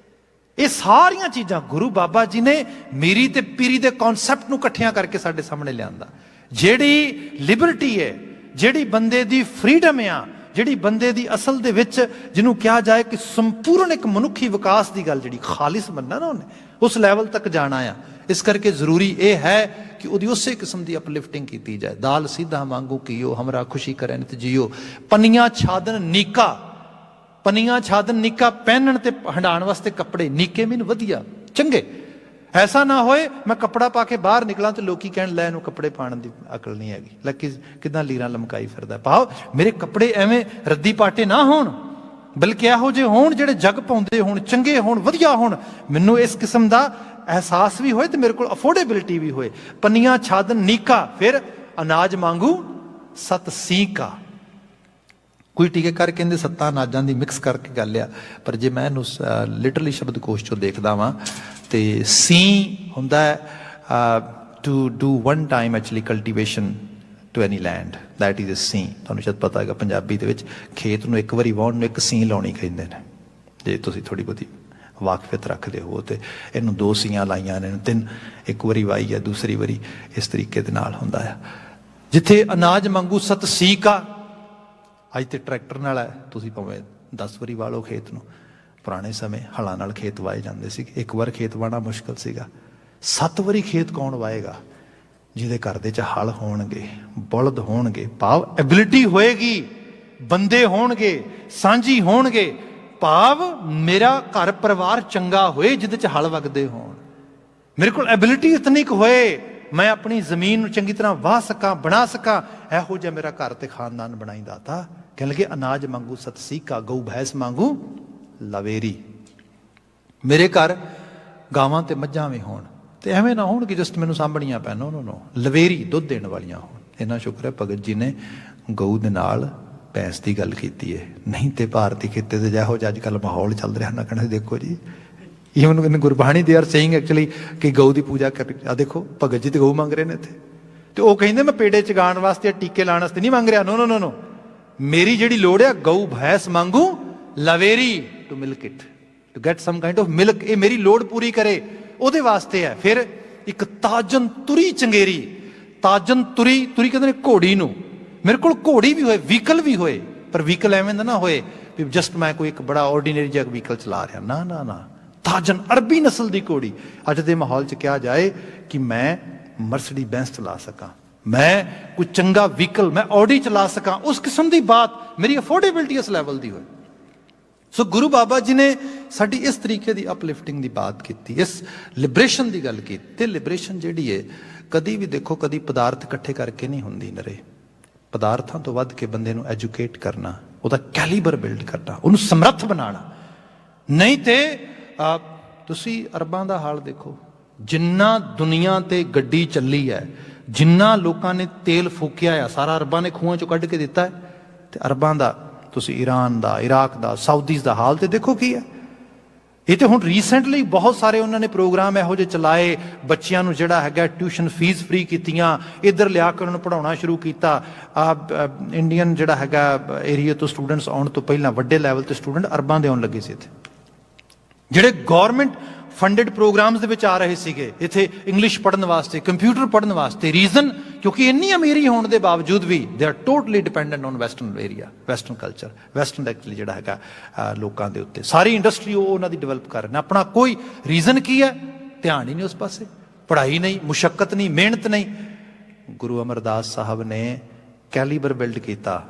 A: ਇਹ ਸਾਰੀਆਂ ਚੀਜ਼ਾਂ ਗੁਰੂ ਬਾਬਾ ਜੀ ਨੇ ਮੀਰੀ ਤੇ ਪੀਰੀ ਦੇ ਕਨਸੈਪਟ ਨੂੰ ਇਕੱਠਿਆਂ ਕਰਕੇ ਸਾਡੇ ਸਾਹਮਣੇ ਲਿਆਂਦਾ। ਜਿਹੜੀ ਲਿਬਰਟੀ ਹੈ, ਜਿਹੜੀ ਬੰਦੇ ਦੀ ਫਰੀਡਮ ਆ, ਜਿਹੜੀ ਬੰਦੇ ਦੀ ਅਸਲ ਦੇ ਵਿੱਚ ਜਿਹਨੂੰ ਕਿਹਾ ਜਾਏ ਕਿ ਸੰਪੂਰਨ ਇੱਕ ਮਨੁੱਖੀ ਵਿਕਾਸ ਦੀ ਗੱਲ, ਜਿਹੜੀ ਖਾਲਿਸ ਮੰਨਣਾ ਨਾ ਉਹਨੇ, ਉਸ ਲੈਵਲ ਤੱਕ ਜਾਣਾ ਆ। ਇਸ ਕਰਕੇ ਜ਼ਰੂਰੀ ਇਹ ਹੈ ਕਿ ਉਹਦੀ ਉਸੇ ਕਿਸਮ ਦੀ ਅਪਲਿਫਟਿੰਗ ਕੀਤੀ ਜਾਏ। ਦਾਲ ਸਿੱਧਾ ਮੰਗੂ ਕੀਓ, ਹਮਰਾ ਖੁਸ਼ੀ ਕਰੇ ਨਿਤ ਜੀਓ। ਪਨੀਆਂ ਛਾਦਨ ਨੀਕਾ, ਪਨੀਆਂ ਛਾਦਨ ਨੀਕਾ, ਪਹਿਨਣ ਤੇ ਹੰਡਾਉਣ ਵਾਸਤੇ ਕੱਪੜੇ ਨੀਕੇ ਮੀਨ ਵਧੀਆ ਚੰਗੇ। ਐਸਾ ਨਾ ਹੋਏ ਮੈਂ ਕੱਪੜਾ ਪਾ ਕੇ ਬਾਹਰ ਨਿਕਲਾਂ ਤੇ ਲੋਕੀ ਕਹਿਣ ਲੈ ਇਹਨੂੰ ਕੱਪੜੇ ਪਾਉਣ ਦੀ ਅਕਲ ਨਹੀਂ ਹੈਗੀ, ਲੈ ਕਿੱਦਾਂ ਲੀਰਾਂ ਲਮਕਾਈ ਫਿਰਦਾ। ਪਾਓ ਮੇਰੇ ਕੱਪੜੇ ਐਵੇਂ ਰੱਦੀ ਪਾਟੇ ਨਾ ਹੋਣ, ਬਲਕਿ ਇਹੋ ਜਿਹੇ ਹੋਣ ਜਿਹੜੇ ਜਗ ਪਾਉਂਦੇ ਹੋਣ, ਚੰਗੇ ਹੋਣ, ਵਧੀਆ ਹੋਣ। ਮੈਨੂੰ ਇਸ ਕਿਸਮ ਦਾ ਅਹਿਸਾਸ ਵੀ ਹੋਏ ਤੇ ਮੇਰੇ ਕੋਲ ਅਫੋਰਡੇਬਿਲਿਟੀ ਵੀ ਹੋਏ। ਪੰਨੀਆਂ ਛਾਦਨ ਨੀਕਾ, ਫਿਰ ਅਨਾਜ ਮੰਗੂ ਸਤ ਸੀਕਾ। ਕੋਈ ਟੀਕਾਕਾਰ ਕਹਿੰਦੇ ਸੱਤਾਂ ਅਨਾਜਾਂ ਦੀ ਮਿਕਸ ਕਰਕੇ ਗੱਲ ਆ, ਪਰ ਜੇ ਮੈਂ ਇਹਨੂੰ ਲਿਟਰਲੀ ਸ਼ਬਦਕੋਸ਼ ਚੋਂ ਦੇਖਦਾ ਵਾਂ ਤੇ ਸੀ ਹੁੰਦਾ to do one time actually cultivation to any land, that is a sea. ਤੁਹਾਨੂੰ ਸ਼ਾਇਦ ਪਤਾ ਹੈਗਾ ਪੰਜਾਬੀ ਦੇ ਵਿੱਚ ਖੇਤ ਨੂੰ ਇੱਕ ਵਾਰੀ ਵਾਹੁਣ ਨੂੰ ਇੱਕ ਸੀ ਲਾਉਣੀ ਕਹਿੰਦੇ ਨੇ। ਜੇ ਤੁਸੀਂ ਥੋੜ੍ਹੀ ਬਹੁਤੀ ਵਾਕਫੀਅਤ ਰੱਖਦੇ ਹੋ ਤੇ ਇਹਨੂੰ 2 ਸੀਆਂ ਲਾਈਆਂ ਨੇ, 3 ਇੱਕ ਵਾਰੀ ਵਾਈ ਹੈ, ਦੂਸਰੀ ਵਾਰੀ ਇਸ ਤਰੀਕੇ ਦੇ ਨਾਲ ਹੁੰਦਾ ਆ। ਜਿੱਥੇ ਅਨਾਜ ਮੰਗੂ ਸਤ ਸੀਕਾ, ਅੱਜ ਤੇ ਟਰੈਕਟਰ ਨਾਲ ਹੈ, ਤੁਸੀਂ ਭਾਵੇਂ 10 ਵਾਰੀ ਵਾਹ ਲਓ ਖੇਤ ਨੂੰ। ਪੁਰਾਣੇ ਸਮੇਂ ਹਲਾਂ ਨਾਲ ਖੇਤ ਵਾਏ ਜਾਂਦੇ ਸੀ। ਇੱਕ ਵਾਰ ਖੇਤ ਵਾਹਣਾ ਮੁਸ਼ਕਿਲ ਸੀਗਾ, 7 ਵਾਰੀ ਖੇਤ ਕੌਣ ਵਾਹੇਗਾ? ਜਿਹਦੇ ਘਰ ਦੇ 'ਚ ਹਲ ਹੋਣਗੇ, ਬਲਦ ਹੋਣਗੇ, ਭਾਵ ਐਬਿਲਿਟੀ ਹੋਏਗੀ, ਬੰਦੇ ਹੋਣਗੇ, ਸਾਂਝੀ ਹੋਣਗੇ, ਭਾਵ ਮੇਰਾ ਘਰ ਪਰਿਵਾਰ ਚੰਗਾ ਹੋਏ ਜਿਹਦੇ 'ਚ ਹਲ ਵਗਦੇ ਹੋਣ, ਮੇਰੇ ਕੋਲ ਐਬਿਲਿਟੀ ਇਤਨੀ ਕੁ ਹੋਏ ਮੈਂ ਆਪਣੀ ਜ਼ਮੀਨ ਨੂੰ ਚੰਗੀ ਤਰ੍ਹਾਂ ਵਾਹ ਸਕਾਂ, ਬਣਾ ਸਕਾਂ। ਇਹੋ ਜਿਹਾ ਮੇਰਾ ਘਰ ਤੇ ਖਾਨਦਾਨ ਬਣਾਈ ਦਾਤਾ। ਕਹਿਣ ਲੱਗੇ ਅਨਾਜ ਮੰਗੂ ਸਤ ਸੀਕਾ, ਗਊ ਭੈਂਸ ਮੰਗੂ ਲਵੇਰੀ। ਮੇਰੇ ਘਰ ਗਾਵਾਂ ਤੇ ਮੱਝਾਂ ਵੀ ਹੋਣ ਤੇ ਐਵੇਂ ਨਾ ਹੋਣ ਕਿ ਜਸਟ ਮੈਨੂੰ ਸਾਂਭਣੀਆਂ ਪੈਣ, ਨੋ, ਲਵੇਰੀ ਦੁੱਧ ਦੇਣ ਵਾਲੀਆਂ ਹੋਣ। ਇੰਨਾ ਸ਼ੁਕਰ ਹੈ ਭਗਤ ਜੀ ਨੇ ਗਊ ਦੇ ਨਾਲ ਭੈਂਸ ਦੀ ਗੱਲ ਕੀਤੀ ਹੈ, ਨਹੀਂ ਤੇ ਭਾਰਤੀ ਖਿੱਤੇ ਤੇ ਜਿਹੋ ਜਿਹਾ ਅੱਜ ਕੱਲ੍ਹ ਮਾਹੌਲ ਚੱਲ ਰਿਹਾ ਨਾ, ਕਹਿਣਾ ਦੇਖੋ ਜੀ even Gurbani they are saying actually ਕਿ ਗਊ ਦੀ ਪੂਜਾ ਕਰ। ਆ ਦੇਖੋ ਭਗਤ ਜੀ ਤੇ ਗਊ ਮੰਗ ਰਹੇ ਨੇ ਇੱਥੇ, ਤੇ ਉਹ ਕਹਿੰਦੇ ਮੈਂ ਪੇੜੇ ਚਗਾਉਣ ਵਾਸਤੇ, ਟੀਕੇ ਲਾਉਣ ਵਾਸਤੇ ਨਹੀਂ ਮੰਗ ਰਿਹਾ। ਨੋ, ਮੇਰੀ ਜਿਹੜੀ ਲੋੜ ਹੈ ਗਊ ਭੈਂਸ ਮੰਗੂ ਲਵੇਰੀ to milk it, to get some kind of milk. ਇਹ ਮੇਰੀ ਲੋੜ ਪੂਰੀ ਕਰੇ, ਉਹਦੇ ਵਾਸਤੇ ਹੈ। ਫਿਰ ਇੱਕ ਤਾਜਨ ਤੁਰੀ ਚੰਗੇਰੀ, ਤਾਜਨ ਤੁਰੀ ਕਹਿੰਦੇ ਨੇ ਘੋੜੀ ਨੂੰ। ਮੇਰੇ ਕੋਲ ਘੋੜੀ ਵੀ ਹੋਏ, ਵਹੀਕਲ ਵੀ ਹੋਏ, ਪਰ ਵਹੀਕਲ ਐਵੇਂ ਦਾ ਨਾ ਹੋਏ ਵੀ ਜਸਟ ਮੈਂ ਕੋਈ ਇੱਕ ਬੜਾ ਆਰਡੀਨਰੀ ਜਿਹਾ ਵਹੀਕਲ ਚਲਾ ਰਿਹਾ। ਨਾ, ਤਾਜਨ ਅਰਬੀ ਨਸਲ ਦੀ ਘੋੜੀ। ਅੱਜ ਦੇ ਮਾਹੌਲ 'ਚ ਕਿਹਾ ਜਾਏ ਕਿ ਮੈਂ ਮਰਸਡੀ ਬੈਂਸ ਚਲਾ ਸਕਾਂ, ਮੈਂ ਕੋਈ ਚੰਗਾ ਵਹੀਕਲ, ਮੈਂ ਆਡੀ ਚਲਾ ਸਕਾਂ, ਉਸ ਕਿਸਮ ਦੀ ਬਾਤ, ਮੇਰੀ ਅਫੋਰਡੇਬਿਲਿਟੀ ਇਸ ਲੈਵਲ ਦੀ ਹੋਏ। ਸੋ ਗੁਰੂ ਬਾਬਾ ਜੀ ਨੇ ਸਾਡੀ ਇਸ ਤਰੀਕੇ ਦੀ ਅਪਲਿਫਟਿੰਗ ਦੀ ਬਾਤ ਕੀਤੀ, ਇਸ ਲਿਬਰੇਸ਼ਨ ਦੀ ਗੱਲ ਕੀਤੀ। ਤੇ ਲਿਬਰੇਸ਼ਨ ਜਿਹੜੀ ਹੈ ਕਦੀ ਵੀ ਦੇਖੋ, ਕਦੀ ਪਦਾਰਥ ਇਕੱਠੇ ਕਰਕੇ ਨਹੀਂ ਹੁੰਦੀ ਨਰੇ। ਪਦਾਰਥਾਂ ਤੋਂ ਵੱਧ ਕੇ ਬੰਦੇ ਨੂੰ ਐਜੂਕੇਟ ਕਰਨਾ, ਉਹਦਾ ਕੈਲੀਬਰ ਬਿਲਡ ਕਰਨਾ, ਉਹਨੂੰ ਸਮਰੱਥ ਬਣਾਉਣਾ। ਨਹੀਂ ਤੇ ਤੁਸੀਂ ਅਰਬਾਂ ਦਾ ਹਾਲ ਦੇਖੋ, ਜਿੰਨਾ ਦੁਨੀਆ ਤੇ ਗੱਡੀ ਚੱਲੀ ਹੈ, ਜਿੰਨਾ ਲੋਕਾਂ ਨੇ ਤੇਲ ਫੂਕਿਆ ਆ, ਸਾਰਾ ਅਰਬਾਂ ਨੇ ਖੂਹਾਂ ਚੋਂ ਕੱਢ ਕੇ ਦਿੱਤਾ ਹੈ। ਤੇ ਅਰਬਾਂ ਦਾ ਤੁਸੀਂ ਈਰਾਨ ਦਾ, ਇਰਾਕ ਦਾ, ਸਾਊਦੀਜ਼ ਦਾ ਹਾਲ ਤੇ ਦੇਖੋ ਕੀ ਹੈ। ਇਹ ਤੇ ਹੁਣ ਰੀਸੈਂਟਲੀ ਬਹੁਤ ਸਾਰੇ ਉਹਨਾਂ ਨੇ ਪ੍ਰੋਗਰਾਮ ਇਹੋ ਜਿਹੇ ਚਲਾਏ, ਬੱਚਿਆਂ ਨੂੰ ਜਿਹੜਾ ਹੈਗਾ ਟਿਊਸ਼ਨ ਫੀਸ ਫ੍ਰੀ ਕੀਤੀਆਂ, ਇੱਧਰ ਲਿਆ ਕੇ ਉਹਨਾਂ ਨੂੰ ਪੜ੍ਹਾਉਣਾ ਸ਼ੁਰੂ ਕੀਤਾ। ਇੰਡੀਅਨ ਜਿਹੜਾ ਹੈਗਾ ਏਰੀਆ ਤੋਂ ਸਟੂਡੈਂਟਸ ਆਉਣ ਤੋਂ ਪਹਿਲਾਂ ਵੱਡੇ ਲੈਵਲ ਤੇ ਸਟੂਡੈਂਟ ਅਰਬਾਂ ਦੇ ਆਉਣ ਲੱਗੇ ਸੀ ਇੱਥੇ, ਜਿਹੜੇ ਗੌਰਮੈਂਟ ਫੰਡਡ ਪ੍ਰੋਗਰਾਮਸ ਦੇ ਵਿੱਚ ਆ ਰਹੇ ਸੀਗੇ ਇੱਥੇ ਇੰਗਲਿਸ਼ ਪੜ੍ਹਨ ਵਾਸਤੇ, ਕੰਪਿਊਟਰ ਪੜ੍ਹਨ ਵਾਸਤੇ। ਰੀਜ਼ਨ ਕਿਉਂਕਿ ਇੰਨੀ ਅਮੀਰੀ ਹੋਣ ਦੇ ਬਾਵਜੂਦ ਵੀ they are totally dependent on western area, western culture, western actually ਜਿਹੜਾ ਹੈਗਾ ਲੋਕਾਂ ਦੇ ਉੱਤੇ। ਸਾਰੀ ਇੰਡਸਟਰੀ ਉਹ ਉਹਨਾਂ ਦੀ ਡਿਵੈਲਪ ਕਰ ਰਹੇ ਨੇ। ਆਪਣਾ ਕੋਈ ਰੀਜ਼ਨ ਕੀ ਹੈ? ਧਿਆਨ ਹੀ ਨਹੀਂ ਉਸ ਪਾਸੇ, ਪੜ੍ਹਾਈ ਨਹੀਂ, ਮੁਸ਼ੱਕਤ ਨਹੀਂ, ਮਿਹਨਤ ਨਹੀਂ। ਗੁਰੂ ਅਮਰਦਾਸ ਸਾਹਿਬ ਨੇ ਕੈਲੀਬਰ ਬਿਲਡ ਕੀਤਾ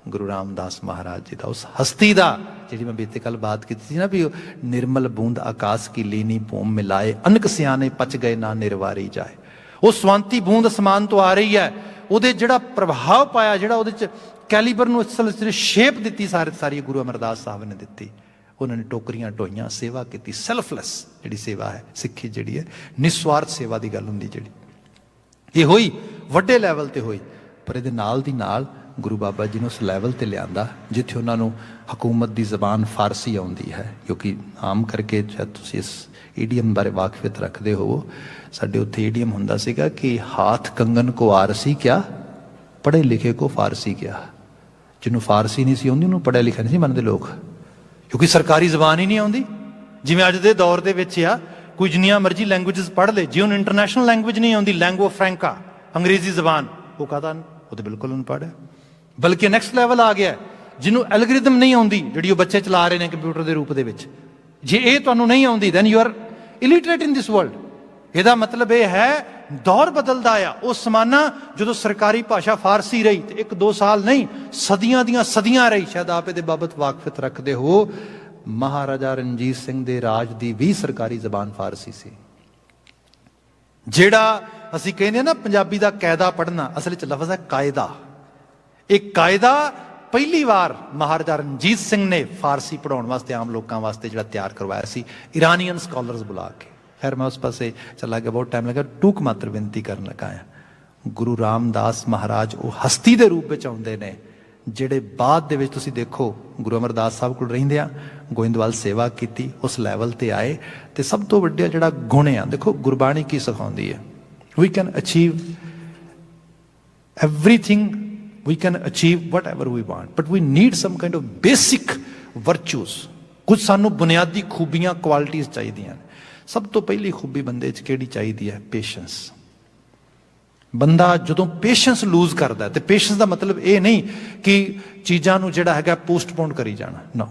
A: ਗੁਰੂ ਰਾਮਦਾਸ ਮਹਾਰਾਜ ਜੀ ਦਾ, ਉਸ ਹਸਤੀ ਦਾ ਜਿਹੜੀ ਮੈਂ ਬੀਤੇ ਕੱਲ ਬਾਤ ਕੀਤੀ ਸੀ ਨਾ, ਵੀ ਨਿਰਮਲ ਬੂੰਦ ਆਕਾਸ਼ ਕੀ ਲੀਨੀ ਭੂਮ ਮਿਲਾਏ, ਅਨਕ ਸਿਆਣੇ ਪਚ ਗਏ ਨਾ ਨਿਰਵਾਰੀ ਜਾਏ। ਉਹ ਸਵੰਤੀ ਬੂੰਦ ਅਸਮਾਨ ਤੋਂ ਆ ਰਹੀ ਹੈ, ਉਹਦੇ ਜਿਹੜਾ ਪ੍ਰਭਾਵ ਪਾਇਆ, ਜਿਹੜਾ ਉਹਦੇ 'ਚ ਕੈਲੀਬਰ ਨੂੰ ਸ਼ੇਪ ਦਿੱਤੀ, ਸਾਰੀ ਗੁਰੂ ਅਮਰਦਾਸ ਸਾਹਿਬ ਨੇ ਦਿੱਤੀ। ਉਹਨਾਂ ਨੇ ਟੋਕਰੀਆਂ ਢੋਈਆਂ, ਸੇਵਾ ਕੀਤੀ, ਸੈਲਫਲੈਸ ਜਿਹੜੀ ਸੇਵਾ ਹੈ, ਸਿੱਖੀ ਜਿਹੜੀ ਹੈ ਨਿਸਵਾਰਥ ਸੇਵਾ ਦੀ ਗੱਲ ਹੁੰਦੀ ਜਿਹੜੀ, ਇਹ ਹੋਈ ਵੱਡੇ ਲੈਵਲ ਤੇ ਹੋਈ। ਪਰ ਇਹਦੇ ਨਾਲ ਦੀ ਨਾਲ ਗੁਰੂ ਬਾਬਾ ਜੀ ਨੂੰ ਉਸ ਲੈਵਲ ਤੇ ਲਿਆਂਦਾ ਜਿੱਥੇ ਉਹਨਾਂ ਨੂੰ ਹਕੂਮਤ ਦੀ ਜ਼ਬਾਨ ਫਾਰਸੀ ਆਉਂਦੀ ਹੈ। ਕਿਉਂਕਿ ਆਮ ਕਰਕੇ ਜਦ ਤੁਸੀਂ ਇਸ ਈਡੀਅਮ ਬਾਰੇ ਵਾਕਫੀਅਤ ਰੱਖਦੇ ਹੋ, ਸਾਡੇ ਉੱਥੇ ਈਡੀਅਮ ਹੁੰਦਾ ਸੀਗਾ ਕਿ ਹਾਥ ਕੰਗਨ ਕੋ ਆਰਸੀ ਕਿਆ, ਪੜ੍ਹੇ ਲਿਖੇ ਕੋ ਫਾਰਸੀ ਕਿਆ। ਜਿਹਨੂੰ ਫਾਰਸੀ ਨਹੀਂ ਸੀ ਆਉਂਦੀ ਉਹਨੂੰ ਪੜ੍ਹਿਆ ਲਿਖਿਆ ਨਹੀਂ ਸੀ ਮੰਨਦੇ ਲੋਕ, ਕਿਉਂਕਿ ਸਰਕਾਰੀ ਜ਼ਬਾਨ ਹੀ ਨਹੀਂ ਆਉਂਦੀ। ਜਿਵੇਂ ਅੱਜ ਦੇ ਦੌਰ ਦੇ ਵਿੱਚ ਆ, ਕੋਈ ਜਿੰਨੀਆਂ ਮਰਜ਼ੀ ਲੈਂਗੁਏਜਸ ਪੜ੍ਹ ਲੇ, ਜੇ ਉਹਨੂੰ ਇੰਟਰਨੈਸ਼ਨਲ ਲੈਂਗੁਏਜ ਨਹੀਂ ਆਉਂਦੀ, ਲੈਂਗੁਆ ਫਰੈਂਕਾ ਅੰਗਰੇਜ਼ੀ ਜ਼ਬਾਨ, ਉਹ ਕਹਦਾ ਉਹ ਤਾਂ ਬਿਲਕੁਲ ਅਨਪੜ੍ਹ ਹੈ। ਬਲਕਿ ਨੈਕਸਟ ਲੈਵਲ ਆ ਗਿਆ, ਜਿਹਨੂੰ ਐਲਗੋਰਿਦਮ ਨਹੀਂ ਆਉਂਦੀ, ਜਿਹੜੀ ਉਹ ਬੱਚੇ ਚਲਾ ਰਹੇ ਨੇ ਕੰਪਿਊਟਰ ਦੇ ਰੂਪ ਦੇ ਵਿੱਚ, ਜੇ ਇਹ ਤੁਹਾਨੂੰ ਨਹੀਂ ਆਉਂਦੀ then you are illiterate in this world. ਇਹਦਾ ਮਤਲਬ ਇਹ ਹੈ ਦੌਰ ਬਦਲਦਾ ਆ। ਉਹ ਸਮਾਨਾ ਜਦੋਂ ਸਰਕਾਰੀ ਭਾਸ਼ਾ ਫਾਰਸੀ ਰਹੀ ਤੇ 1-2 ਸਾਲ ਨਹੀਂ, ਸਦੀਆਂ ਦੀਆਂ ਸਦੀਆਂ ਰਹੀ। ਸ਼ਾਇਦ ਆਪ ਇਹਦੇ ਬਾਬਤ ਵਾਕਫੀਅਤ ਰੱਖਦੇ ਹੋ, ਮਹਾਰਾਜਾ ਰਣਜੀਤ ਸਿੰਘ ਦੇ ਰਾਜ ਦੀ ਵੀ ਸਰਕਾਰੀ ਜ਼ਬਾਨ ਫਾਰਸੀ ਸੀ। ਜਿਹੜਾ ਅਸੀਂ ਕਹਿੰਦੇ ਨਾ ਪੰਜਾਬੀ ਦਾ ਕਾਇਦਾ ਪੜ੍ਹਨਾ, ਅਸਲ 'ਚ ਲਫ਼ਜ਼ ਹੈ ਕਾਇਦਾ। ਇਹ ਕਾਇਦਾ ਪਹਿਲੀ ਵਾਰ ਮਹਾਰਾਜਾ ਰਣਜੀਤ ਸਿੰਘ ਨੇ ਫਾਰਸੀ ਪੜ੍ਹਾਉਣ ਵਾਸਤੇ ਆਮ ਲੋਕਾਂ ਵਾਸਤੇ ਜਿਹੜਾ ਤਿਆਰ ਕਰਵਾਇਆ ਸੀ ਇਰਾਨੀਅਨ ਸਕਾਲਰਸ ਬੁਲਾ ਕੇ। ਖੈਰ ਮੈਂ ਉਸ ਪਾਸੇ ਚਲਾ ਗਿਆ, ਬਹੁਤ ਟਾਈਮ ਲੱਗਾ, ਟੂਕ ਮਾਤਰ ਬੇਨਤੀ ਕਰਨ ਲੱਗਾ ਹਾਂ। ਗੁਰੂ ਰਾਮਦਾਸ ਮਹਾਰਾਜ ਉਹ ਹਸਤੀ ਦੇ ਰੂਪ ਵਿੱਚ ਆਉਂਦੇ ਨੇ ਜਿਹੜੇ ਬਾਅਦ ਦੇ ਵਿੱਚ ਤੁਸੀਂ ਦੇਖੋ ਗੁਰੂ ਅਮਰਦਾਸ ਸਾਹਿਬ ਕੋਲ ਰਹਿੰਦਿਆਂ ਗੋਇੰਦਵਾਲ ਸੇਵਾ ਕੀਤੀ, ਉਸ ਲੈਵਲ ਤੇ ਆਏ। ਤੇ ਸਭ ਤੋਂ ਵੱਡਾ ਜਿਹੜਾ ਗੁਣ ਆ, ਦੇਖੋ ਗੁਰਬਾਣੀ ਕੀ ਸਿਖਾਉਂਦੀ ਹੈ, we can achieve everything, we can achieve whatever we want, but we need some kind of basic virtues। ਕੁਝ ਸਾਨੂੰ ਬੁਨਿਆਦੀ ਖੂਬੀਆਂ ਕੁਆਲਿਟੀਜ਼ ਚਾਹੀਦੀਆਂ ਨੇ। ਸਭ ਤੋਂ ਪਹਿਲੀ ਖੂਬੀ ਬੰਦੇ 'ਚ ਕਿਹੜੀ ਚਾਹੀਦੀ ਹੈ? ਪੇਸ਼ੈਂਸ। ਬੰਦਾ ਜਦੋਂ ਪੇਸ਼ੈਂਸ ਲੂਜ਼ ਕਰਦਾ, ਤੇ ਪੇਸ਼ੈਂਸ ਦਾ ਮਤਲਬ ਇਹ ਨਹੀਂ ਕਿ ਚੀਜ਼ਾਂ ਨੂੰ ਜਿਹੜਾ ਹੈਗਾ ਪੋਸਟਪੋਨ ਕਰੀ ਜਾਣਾ, ਨੋ।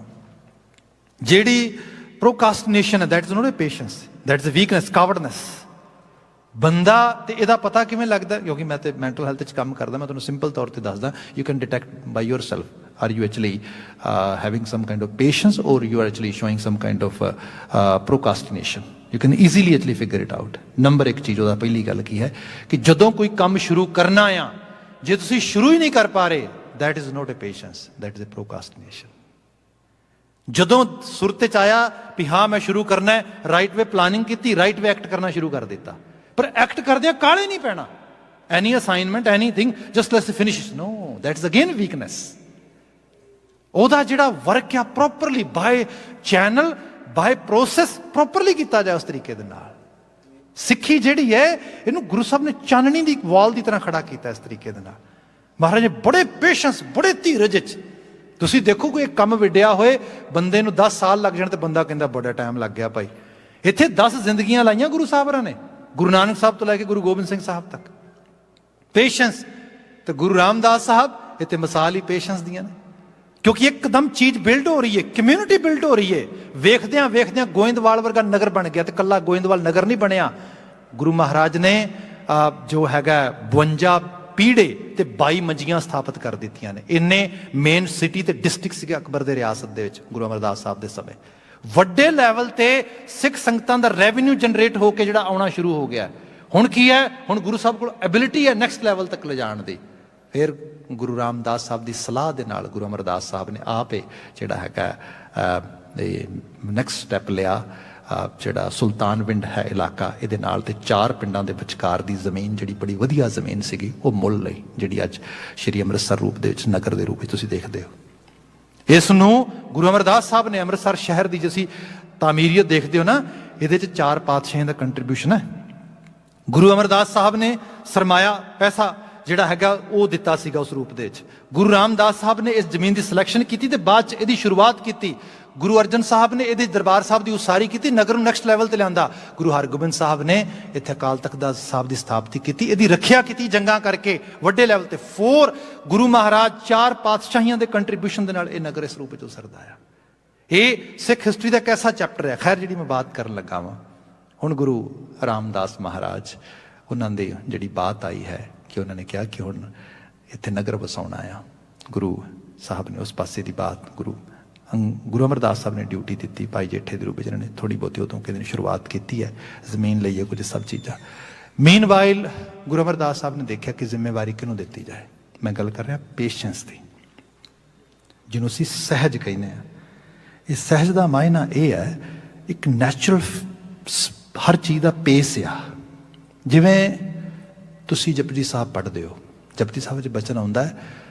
A: ਜਿਹੜੀ ਪ੍ਰੋਕਾਸਟੀਨੇਸ਼ਨ ਹੈ, that is not a patience, that is a weakness, cowardness. ਬੰਦਾ, ਤੇ ਇਹਦਾ ਪਤਾ ਕਿਵੇਂ ਲੱਗਦਾ? ਕਿਉਂਕਿ ਮੈਂ ਤੇ ਮੈਂਟਲ ਹੈਲਥ 'ਚ ਕੰਮ ਕਰਦਾ, ਮੈਂ ਤੁਹਾਨੂੰ ਸਿੰਪਲ ਤੌਰ ਤੇ ਦੱਸਦਾ। You can detect by yourself, are you actually having some kind of patience or you are actually showing some kind of procrastination. You can easily actually figure it out. Number 1 ਚੀਜ਼ ਉਹਦਾ ਪਹਿਲੀ ਗੱਲ ਕੀ ਹੈ ਕਿ ਜਦੋਂ ਕੋਈ ਕੰਮ ਸ਼ੁਰੂ ਕਰਨਾ ਆ, ਜੇ ਤੁਸੀਂ ਸ਼ੁਰੂ ਹੀ ਨਹੀਂ ਕਰ ਪਾ ਰਹੇ, that is not a patience, that is a procrastination. ਜਦੋਂ ਸੁਰਤ 'ਚ ਆਇਆ ਵੀ ਹਾਂ ਮੈਂ ਸ਼ੁਰੂ ਕਰਨਾ ਹੈ, ਰਾਈਟ ਵੇ ਪਲਾਨਿੰਗ ਕੀਤੀ, ਰਾਈਟ ਵੇ ਐਕਟ ਕਰਨਾ ਸ਼ੁਰੂ ਕਰ ਦਿੱਤਾ, ਪਰ ਐਕਟ ਕਰਦਿਆਂ ਕਾਹਲੇ ਨਹੀਂ ਪੈਣਾ। Any assignment, anything, just let's finish, no, that is again weakness. ਉਹਦਾ ਜਿਹੜਾ ਵਰਕ ਆ properly by channel, by process properly ਕੀਤਾ ਜਾਏ ਉਸ ਤਰੀਕੇ ਦੇ ਨਾਲ। ਸਿੱਖੀ ਜਿਹੜੀ ਹੈ, ਇਹਨੂੰ ਗੁਰੂ ਸਾਹਿਬ ਨੇ ਚਾਨਣੀ ਦੀ ਵਾਲ ਦੀ ਤਰ੍ਹਾਂ ਖੜਾ ਕੀਤਾ ਇਸ ਤਰੀਕੇ ਦੇ ਨਾਲ। ਮਹਾਰਾਜ ਨੇ ਬੜੇ ਪੇਸ਼ੈਂਸ, ਬੜੇ ਧੀਰਜ 'ਚ, ਤੁਸੀਂ ਦੇਖੋ ਕੋਈ ਕੰਮ ਵਿੱਢਿਆ ਹੋਏ, ਬੰਦੇ ਨੂੰ 10 ਸਾਲ ਲੱਗ ਜਾਣ ਤੇ ਬੰਦਾ ਕਹਿੰਦਾ ਬੜਾ ਟਾਈਮ ਲੱਗ ਗਿਆ ਭਾਈ। ਇੱਥੇ 10 ਜ਼ਿੰਦਗੀਆਂ ਲਾਈਆਂ ਗੁਰੂ ਸਾਹਿਬਾਂ ਨੇ, ਗੁਰੂ ਨਾਨਕ ਸਾਹਿਬ ਤੋਂ ਲੈ ਕੇ ਗੁਰੂ ਗੋਬਿੰਦ ਸਿੰਘ ਸਾਹਿਬ ਤੱਕ। ਪੇਸ਼ੈਂਸ। ਤੇ ਗੁਰੂ ਰਾਮਦਾਸ ਸਾਹਿਬ ਇਹ ਤੇ ਮਿਸਾਲ ਹੀ ਪੇਸ਼ੈਂਸ ਦੀਆਂ ਨੇ, ਕਿਉਂਕਿ ਇੱਕਦਮ ਚੀਜ਼ ਬਿਲਡ ਹੋ ਰਹੀ ਹੈ, ਕਮਿਊਨਿਟੀ ਬਿਲਡ ਹੋ ਰਹੀ ਹੈ। ਵੇਖਦਿਆਂ ਵੇਖਦਿਆਂ ਗੋਇੰਦਵਾਲ ਵਰਗਾ ਨਗਰ ਬਣ ਗਿਆ, ਤੇ ਕੱਲਾ ਗੋਇੰਦਵਾਲ ਨਗਰ ਨਹੀਂ ਬਣਿਆ। ਗੁਰੂ ਮਹਾਰਾਜ ਨੇ ਜੋ ਹੈਗਾ 52 ਪੀੜੇ ਤੇ 22 ਮੰਜੀਆਂ ਸਥਾਪਿਤ ਕਰ ਦਿੱਤੀਆਂ ਨੇ। ਇੰਨੇ ਮੇਨ ਸਿਟੀ ਤੇ ਡਿਸਟ੍ਰਿਕਟ ਸੀਗੇ ਅਕਬਰ ਦੇ ਰਿਆਸਤ ਦੇ ਵਿੱਚ ਗੁਰੂ ਅਮਰਦਾਸ ਸਾਹਿਬ ਦੇ ਸਮੇਂ। ਵੱਡੇ ਲੈਵਲ ਤੇ ਸਿੱਖ ਸੰਗਤਾਂ ਦਾ ਰੈਵਨਿਊ ਜਨਰੇਟ ਹੋ ਕੇ ਜਿਹੜਾ ਆਉਣਾ ਸ਼ੁਰੂ ਹੋ ਗਿਆ। ਹੁਣ ਕੀ ਹੈ? ਹੁਣ ਗੁਰੂ ਸਾਹਿਬ ਕੋਲ ਐਬਿਲਿਟੀ ਹੈ ਨੈਕਸਟ ਲੈਵਲ ਤੱਕ ਲਿਜਾਣ ਦੀ। ਫਿਰ ਗੁਰੂ ਰਾਮਦਾਸ ਸਾਹਿਬ ਦੀ ਸਲਾਹ ਦੇ ਨਾਲ ਗੁਰੂ ਅਮਰਦਾਸ ਸਾਹਿਬ ਨੇ ਆਪੇ ਜਿਹੜਾ ਹੈਗਾ ਨੈਕਸਟ ਸਟੈਪ ਲਿਆ। ਜਿਹੜਾ ਸੁਲਤਾਨਵਿੰਡ ਹੈ ਇਲਾਕਾ, ਇਹਦੇ ਨਾਲ ਤੇ 4 ਪਿੰਡਾਂ ਦੇ ਵਿਚਕਾਰ ਦੀ ਜ਼ਮੀਨ ਜਿਹੜੀ ਬੜੀ ਵਧੀਆ ਜ਼ਮੀਨ ਸੀਗੀ, ਉਹ ਮੁੱਲ ਲਈ, ਜਿਹੜੀ ਅੱਜ ਸ਼੍ਰੀ ਅੰਮ੍ਰਿਤਸਰ ਰੂਪ ਦੇ ਵਿੱਚ ਨਗਰ ਦੇ ਰੂਪ ਵਿੱਚ ਤੁਸੀਂ ਦੇਖਦੇ ਹੋ। ਇਸ ਨੂੰ ਗੁਰੂ ਅਮਰਦਾਸ ਸਾਹਿਬ ਨੇ ਅੰਮ੍ਰਿਤਸਰ ਸ਼ਹਿਰ ਦੀ ਜਿਸੀ ਤਾਮੀਰੀਅਤ ਦੇਖਦੇ ਹੋ ਨਾ, ਇਹਦੇ 'ਚ 4 ਪਾਤਸ਼ਾਹਾਂ ਦਾ ਕੰਟਰੀਬਿਊਸ਼ਨ ਹੈ। ਗੁਰੂ ਅਮਰਦਾਸ ਸਾਹਿਬ ਨੇ ਸਰਮਾਇਆ ਪੈਸਾ ਜਿਹੜਾ ਹੈਗਾ ਉਹ ਦਿੱਤਾ ਸੀਗਾ ਉਸ ਰੂਪ ਦੇ ਵਿੱਚ। ਗੁਰੂ ਰਾਮਦਾਸ ਸਾਹਿਬ ਨੇ ਇਸ ਜ਼ਮੀਨ ਦੀ ਸਿਲੈਕਸ਼ਨ ਕੀਤੀ ਤੇ ਬਾਅਦ 'ਚ ਇਹਦੀ ਸ਼ੁਰੂਆਤ ਕੀਤੀ। ਗੁਰੂ ਅਰਜਨ ਸਾਹਿਬ ਨੇ ਇਹਦੇ ਦਰਬਾਰ ਸਾਹਿਬ ਦੀ ਉਸਾਰੀ ਕੀਤੀ, ਨਗਰ ਨੂੰ ਨੈਕਸਟ ਲੈਵਲ ਤੇ ਲਿਆਂਦਾ। ਗੁਰੂ ਹਰਗੋਬਿੰਦ ਸਾਹਿਬ ਨੇ ਇੱਥੇ ਅਕਾਲ ਤਖਤ ਸਾਹਿਬ ਦੀ ਸਥਾਪਤੀ ਕੀਤੀ, ਇਹਦੀ ਰੱਖਿਆ ਕੀਤੀ ਜੰਗਾਂ ਕਰਕੇ ਵੱਡੇ ਲੈਵਲ ਤੇ। 4 ਗੁਰੂ ਮਹਾਰਾਜ 4 ਪਾਤਸ਼ਾਹੀਆਂ ਦੇ ਕੰਟਰੀਬਿਊਸ਼ਨ ਦੇ ਨਾਲ ਇਹ ਨਗਰ ਇਸ ਰੂਪ ਵਿੱਚ ਉਸਰਦਾ ਆ। ਇਹ ਸਿੱਖ ਹਿਸਟਰੀ ਦਾ ਇੱਕ ਐਸਾ ਚੈਪਟਰ ਹੈ। ਖੈਰ ਜਿਹੜੀ ਮੈਂ ਬਾਤ ਕਰਨ ਲੱਗਾ ਵਾਂ, ਹੁਣ ਗੁਰੂ ਰਾਮਦਾਸ ਮਹਾਰਾਜ, ਉਹਨਾਂ ਦੀ ਜਿਹੜੀ ਬਾਤ ਆਈ ਹੈ ਕਿ ਉਹਨਾਂ ਨੇ ਕਿਹਾ ਕਿ ਹੁਣ ਇੱਥੇ ਨਗਰ ਵਸਾਉਣਾ ਆ। ਗੁਰੂ ਸਾਹਿਬ ਨੇ ਉਸ ਪਾਸੇ ਦੀ ਬਾਤ ਗੁਰੂ ਅਮਰਦਾਸ ਸਾਹਿਬ ਨੇ ਡਿਊਟੀ ਦਿੱਤੀ ਭਾਈ ਜੇਠੇ ਦੇ ਰੂਪ ਵਿੱਚ। ਇਹਨਾਂ ਨੇ ਥੋੜ੍ਹੀ ਬਹੁਤੀ ਉਦੋਂ ਕਹਿੰਦੇ ਨੇ ਸ਼ੁਰੂਆਤ ਕੀਤੀ ਹੈ, ਜ਼ਮੀਨ ਲਈ ਹੈ, ਕੁਝ ਸਭ ਚੀਜ਼ਾਂ। ਮੀਨਵਾਈਲ ਗੁਰੂ ਅਮਰਦਾਸ ਸਾਹਿਬ ਨੇ ਦੇਖਿਆ ਕਿ ਜ਼ਿੰਮੇਵਾਰੀ ਕਿਹਨੂੰ ਦਿੱਤੀ ਜਾਏ। ਮੈਂ ਗੱਲ ਕਰ ਰਿਹਾ ਪੇਸ਼ੈਂਸ ਦੀ, ਜਿਹਨੂੰ ਅਸੀਂ ਸਹਿਜ ਕਹਿੰਦੇ ਹਾਂ। ਇਹ ਸਹਿਜ ਦਾ ਮਾਇਨਾ ਇਹ ਹੈ, ਇੱਕ ਨੈਚੁਰਲ ਹਰ ਚੀਜ਼ ਦਾ ਪੇਸ ਆ। ਜਿਵੇਂ ਤੁਸੀਂ ਜਪਜੀ ਸਾਹਿਬ ਪੜ੍ਹਦੇ ਹੋ, ਜਪਜੀ ਸਾਹਿਬ ਵਿੱਚ ਬਚਨ ਆਉਂਦਾ ਹੈ,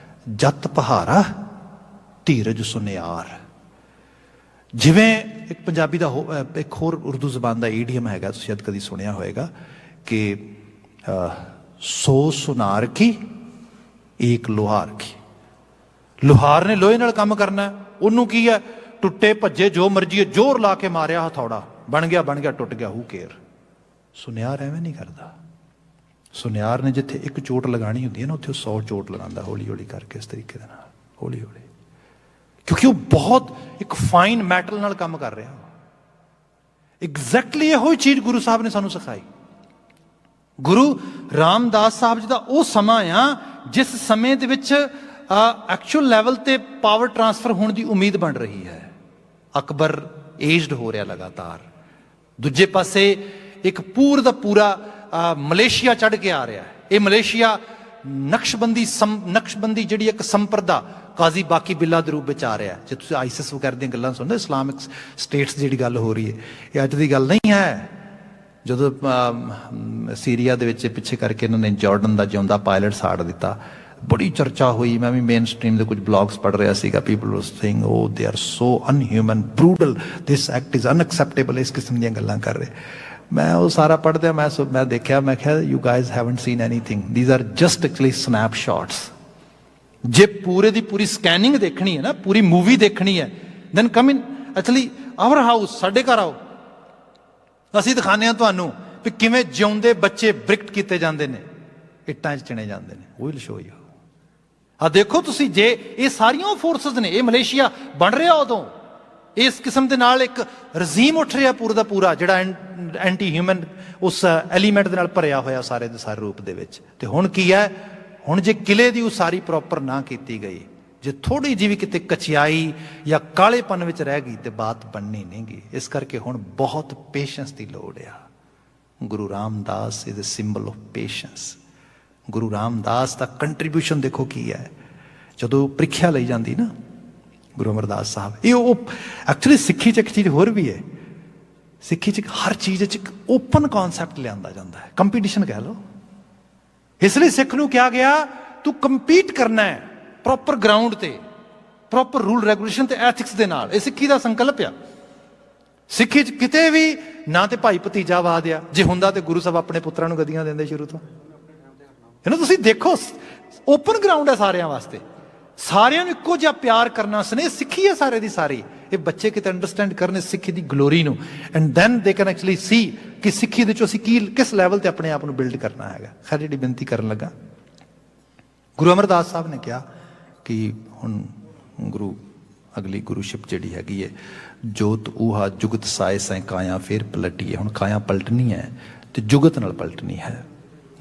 A: ਜਤ ਪਹਾਰਾ ਧੀਰਜ ਸੁਨਿਆਰ। ਜਿਵੇਂ ਇੱਕ ਪੰਜਾਬੀ ਦਾ ਇੱਕ ਹੋਰ ਉਰਦੂ ਜ਼ਬਾਨ ਦਾ ਈਡੀਅਮ ਹੈਗਾ, ਤੁਸੀਂ ਅੱਜ ਕਦੀ ਸੁਣਿਆ ਹੋਏਗਾ ਕਿ 100 ਸੁਨਾਰ ਕੀ ਇੱਕ ਲੋਹਾਰ ਕੀ। ਲੋਹਾਰ ਨੇ ਲੋਹੇ ਨਾਲ ਕੰਮ ਕਰਨਾ, ਉਹਨੂੰ ਕੀ ਹੈ, ਟੁੱਟੇ ਭੱਜੇ ਜੋ ਮਰਜੀ ਹੈ, ਜ਼ੋਰ ਲਾ ਕੇ ਮਾਰਿਆ ਹਥੌੜਾ, ਬਣ ਗਿਆ, ਟੁੱਟ ਗਿਆ, ਹੂ ਕੇਅਰ। ਸੁਨਿਆਰ ਐਵੇਂ ਨਹੀਂ ਕਰਦਾ। ਸੁਨਿਆਰ ਨੇ ਜਿੱਥੇ ਇੱਕ ਚੋਟ ਲਗਾਣੀ ਹੁੰਦੀ ਹੈ ਨਾ, ਉੱਥੇ 100 ਚੋਟ ਲਗਾਉਂਦਾ, ਹੌਲੀ ਹੌਲੀ ਕਰਕੇ, ਇਸ ਤਰੀਕੇ ਦੇ ਨਾਲ, ਹੌਲੀ ਹੌਲੀ, ਕਿਉਂਕਿ ਉਹ ਬਹੁਤ ਇੱਕ ਫਾਈਨ ਮੈਟਲ ਨਾਲ ਕੰਮ ਕਰ ਰਿਹਾ। ਐਗਜ਼ੈਕਟਲੀ ਇਹੋ ਹੀ ਚੀਜ਼ ਗੁਰੂ ਸਾਹਿਬ ਨੇ ਸਾਨੂੰ ਸਿਖਾਈ। ਗੁਰੂ ਰਾਮਦਾਸ ਸਾਹਿਬ ਜੀ ਦਾ ਉਹ ਸਮਾਂ ਆ ਜਿਸ ਸਮੇਂ ਦੇ ਵਿੱਚ ਐਕਚੁਅਲ ਲੈਵਲ ਤੇ ਪਾਵਰ ਟਰਾਂਸਫਰ ਹੋਣ ਦੀ ਉਮੀਦ ਬਣ ਰਹੀ ਹੈ। ਅਕਬਰ ਏਜਡ ਹੋ ਰਿਹਾ ਲਗਾਤਾਰ, ਦੂਜੇ ਪਾਸੇ ਇੱਕ ਪੂਰ ਦਾ ਪੂਰਾ ਮਲੇਸ਼ੀਆ ਚੜ੍ਹ ਕੇ ਆ ਰਿਹਾ ਹੈ। ਇਹ ਮਲੇਸ਼ੀਆ ਨਕਸ਼ਬੰਦੀ ਜਿਹੜੀ ਇੱਕ ਸੰਪਰਦਾ, ਕਾਜ਼ੀ ਬਾਕੀ ਬਿੱਲਾ ਦੇ ਰੂਪ ਵਿੱਚ ਆ ਰਿਹਾ। ਜੇ ਤੁਸੀਂ ਆਈਸਿਸ ਵਗੈਰਾ ਦੀਆਂ ਗੱਲਾਂ ਸੁਣਦੇ, ਇਸਲਾਮਿਕ ਸਟੇਟਸ ਜਿਹੜੀ ਗੱਲ ਹੋ ਰਹੀ ਹੈ, ਇਹ ਅੱਜ ਦੀ ਗੱਲ ਨਹੀਂ ਹੈ। ਜਦੋਂ ਸੀਰੀਆ ਦੇ ਵਿੱਚ ਪਿੱਛੇ ਕਰਕੇ ਇਹਨਾਂ ਨੇ ਜਾਰਡਨ ਦਾ ਜਿਉਂਦਾ ਪਾਇਲਟ ਸਾੜ ਦਿੱਤਾ, ਬੜੀ ਚਰਚਾ ਹੋਈ। ਮੈਂ ਵੀ ਮੇਨ ਸਟ੍ਰੀਮ ਦੇ ਕੁਝ ਬਲੌਗਸ ਪੜ੍ਹ ਰਿਹਾ ਸੀਗਾ। People was saying oh they are so unhuman, brutal, this act is unacceptable, ਇਸ ਕਿਸਮ ਦੀਆਂ ਗੱਲਾਂ ਕਰ ਰਹੇ। ਮੈਂ ਉਹ ਸਾਰਾ ਪੜ੍ਹਦਿਆਂ ਮੈਂ ਦੇਖਿਆ, ਮੈਂ ਕਿਹਾ you guys haven't seen anything, these are just actually snapshots. ਜੇ ਪੂਰੇ ਦੀ ਪੂਰੀ ਸਕੈਨਿੰਗ ਦੇਖਣੀ ਹੈ ਨਾ, ਪੂਰੀ ਮੂਵੀ ਦੇਖਣੀ ਹੈ, ਦੈਨ ਕਮ ਇਨ ਐਕਚੁਅਲੀ ਆਵਰ ਹਾਊਸ, ਸਾਡੇ ਘਰ ਆਓ, ਅਸੀਂ ਦਿਖਾਉਂਦੇ ਹਾਂ ਤੁਹਾਨੂੰ ਵੀ ਕਿਵੇਂ ਜਿਉਂਦੇ ਬੱਚੇ ਬ੍ਰਿਕਟ ਕੀਤੇ ਜਾਂਦੇ ਨੇ, ਇੱਟਾਂ 'ਚ ਚਿਣੇ ਜਾਂਦੇ ਨੇ। ਉਹ ਵਿਲ ਸ਼ੋ ਯੂ। ਆ ਦੇਖੋ ਤੁਸੀਂ, ਜੇ ਇਹ ਸਾਰੀਆਂ ਫੋਰਸਸ ਨੇ, ਇਹ ਮਲੇਸ਼ੀਆ ਬਣ ਰਿਹਾ ਉਦੋਂ, ਇਸ ਕਿਸਮ ਦੇ ਨਾਲ ਇੱਕ ਰਜ਼ੀਮ ਉੱਠ ਰਿਹਾ ਪੂਰਾ ਦਾ ਪੂਰਾ, ਜਿਹੜਾ ਐਂਟੀ ਹਿਊਮਨ ਉਸ ਐਲੀਮੈਂਟ ਦੇ ਨਾਲ ਭਰਿਆ ਹੋਇਆ ਸਾਰੇ ਦੇ ਸਾਰੇ ਰੂਪ ਦੇ ਵਿੱਚ। ਤੇ ਹੁਣ ਕੀ ਹੈ, ਹੁਣ ਜੇ ਕਿਲੇ ਦੀ ਉਸਾਰੀ ਪ੍ਰੋਪਰ ਨਾ ਕੀਤੀ ਗਈ, ਜੇ ਥੋੜੀ ਜਿਹੀ ਵੀ ਕਿਤੇ ਕਚਿਆਈ ਜਾਂ ਕਾਲੇਪਨ ਵਿੱਚ ਰਹਿ ਗਈ ਤੇ ਬਾਤ ਬਣਨੀ ਨਹੀਂ ਗੀ। ਇਸ ਕਰਕੇ ਹੁਣ ਬਹੁਤ ਪੇਸ਼ੈਂਸ ਦੀ ਲੋੜ ਆ। Guru Ramdas is a symbol of patience. Guru Ramdas ਦਾ ਕੰਟਰੀਬਿਊਸ਼ਨ ਦੇਖੋ ਕੀ ਹੈ। ਜਦੋਂ ਪ੍ਰੀਖਿਆ ਲਈ ਜਾਂਦੀ ਨਾ ਗੁਰੂ ਅਮਰਦਾਸ ਸਾਹਿਬ, ਇਹ ਉਹ ਐਕਚੁਅਲੀ ਸਿੱਖੀ 'ਚ ਇੱਕ ਚੀਜ਼ ਹੋਰ ਵੀ ਹੈ। ਸਿੱਖੀ 'ਚ ਹਰ ਚੀਜ਼ 'ਚ ਇੱਕ ਓਪਨ ਕੌਨਸੈਪਟ ਲਿਆਂਦਾ ਜਾਂਦਾ ਹੈ, ਕੰਪੀਟੀਸ਼ਨ ਕਹਿ ਲਓ। ਇਸ ਲਈ ਸਿੱਖ ਨੂੰ ਕਿਹਾ ਗਿਆ ਤੂੰ ਕੰਪੀਟ ਕਰਨਾ ਹੈ ਪ੍ਰੋਪਰ ਗਰਾਊਂਡ ਤੇ, ਪ੍ਰੋਪਰ ਰੂਲ ਰੈਗੂਲੇਸ਼ਨ ਤੇ ਐਥਿਕਸ ਦੇ ਨਾਲ। ਇਹ ਸਿੱਖੀ ਦਾ ਸੰਕਲਪ ਆ। ਸਿੱਖੀ 'ਚ ਕਿਤੇ ਵੀ ਨਾ ਤੇ ਭਾਈ ਭਤੀਜਾਵਾਦ ਆ, ਜੇ ਹੁੰਦਾ ਤੇ ਗੁਰੂ ਸਾਹਿਬ ਆਪਣੇ ਪੁੱਤਰਾਂ ਨੂੰ ਗੱਦੀਆਂ ਦਿੰਦੇ ਸ਼ੁਰੂ ਤੋਂ। ਇਹਨੂੰ ਤੁਸੀਂ ਦੇਖੋ, ਓਪਨ ਗਰਾਊਂਡ ਹੈ ਸਾਰਿਆਂ ਵਾਸਤੇ, ਸਾਰਿਆਂ ਨੂੰ ਇੱਕੋ ਜਿਹਾ ਪਿਆਰ ਕਰਨਾ, ਸਨੇਹ ਸਿੱਖੀ ਹੈ ਸਾਰੇ ਦੀ ਸਾਰੀ। ਇਹ ਬੱਚੇ ਕਿਤੇ ਅੰਡਰਸਟੈਂਡ ਕਰਨ ਸਿੱਖੀ ਦੀ ਗਲੋਰੀ ਨੂੰ, and then they can actually see ਕਿ ਸਿੱਖੀ ਦੇ 'ਚੋਂ ਅਸੀਂ ਕਿਸ ਲੈਵਲ ਤੇ ਆਪਣੇ ਆਪ ਨੂੰ ਬਿਲਡ ਕਰਨਾ ਹੈਗਾ। ਖੈਰ, ਜਿਹੜੀ ਬੇਨਤੀ ਕਰਨ ਲੱਗਾ, ਗੁਰੂ ਅਮਰਦਾਸ ਸਾਹਿਬ ਨੇ ਕਿਹਾ ਕਿ ਹੁਣ ਗੁਰੂ ਅਗਲੀ ਗੁਰੂਸ਼ਿਪ ਜਿਹੜੀ ਹੈਗੀ ਹੈ, ਜੋਤ ਊਹਾ ਜੁਗਤ ਸਾਏ ਸੈਂ ਕਾਇਆ ਫੇਰ ਪਲਟੀ ਹੈ। ਹੁਣ ਕਾਇਆ ਪਲਟਣੀ ਹੈ ਤੇ ਜੁਗਤ ਨਾਲ ਪਲਟਣੀ ਹੈ।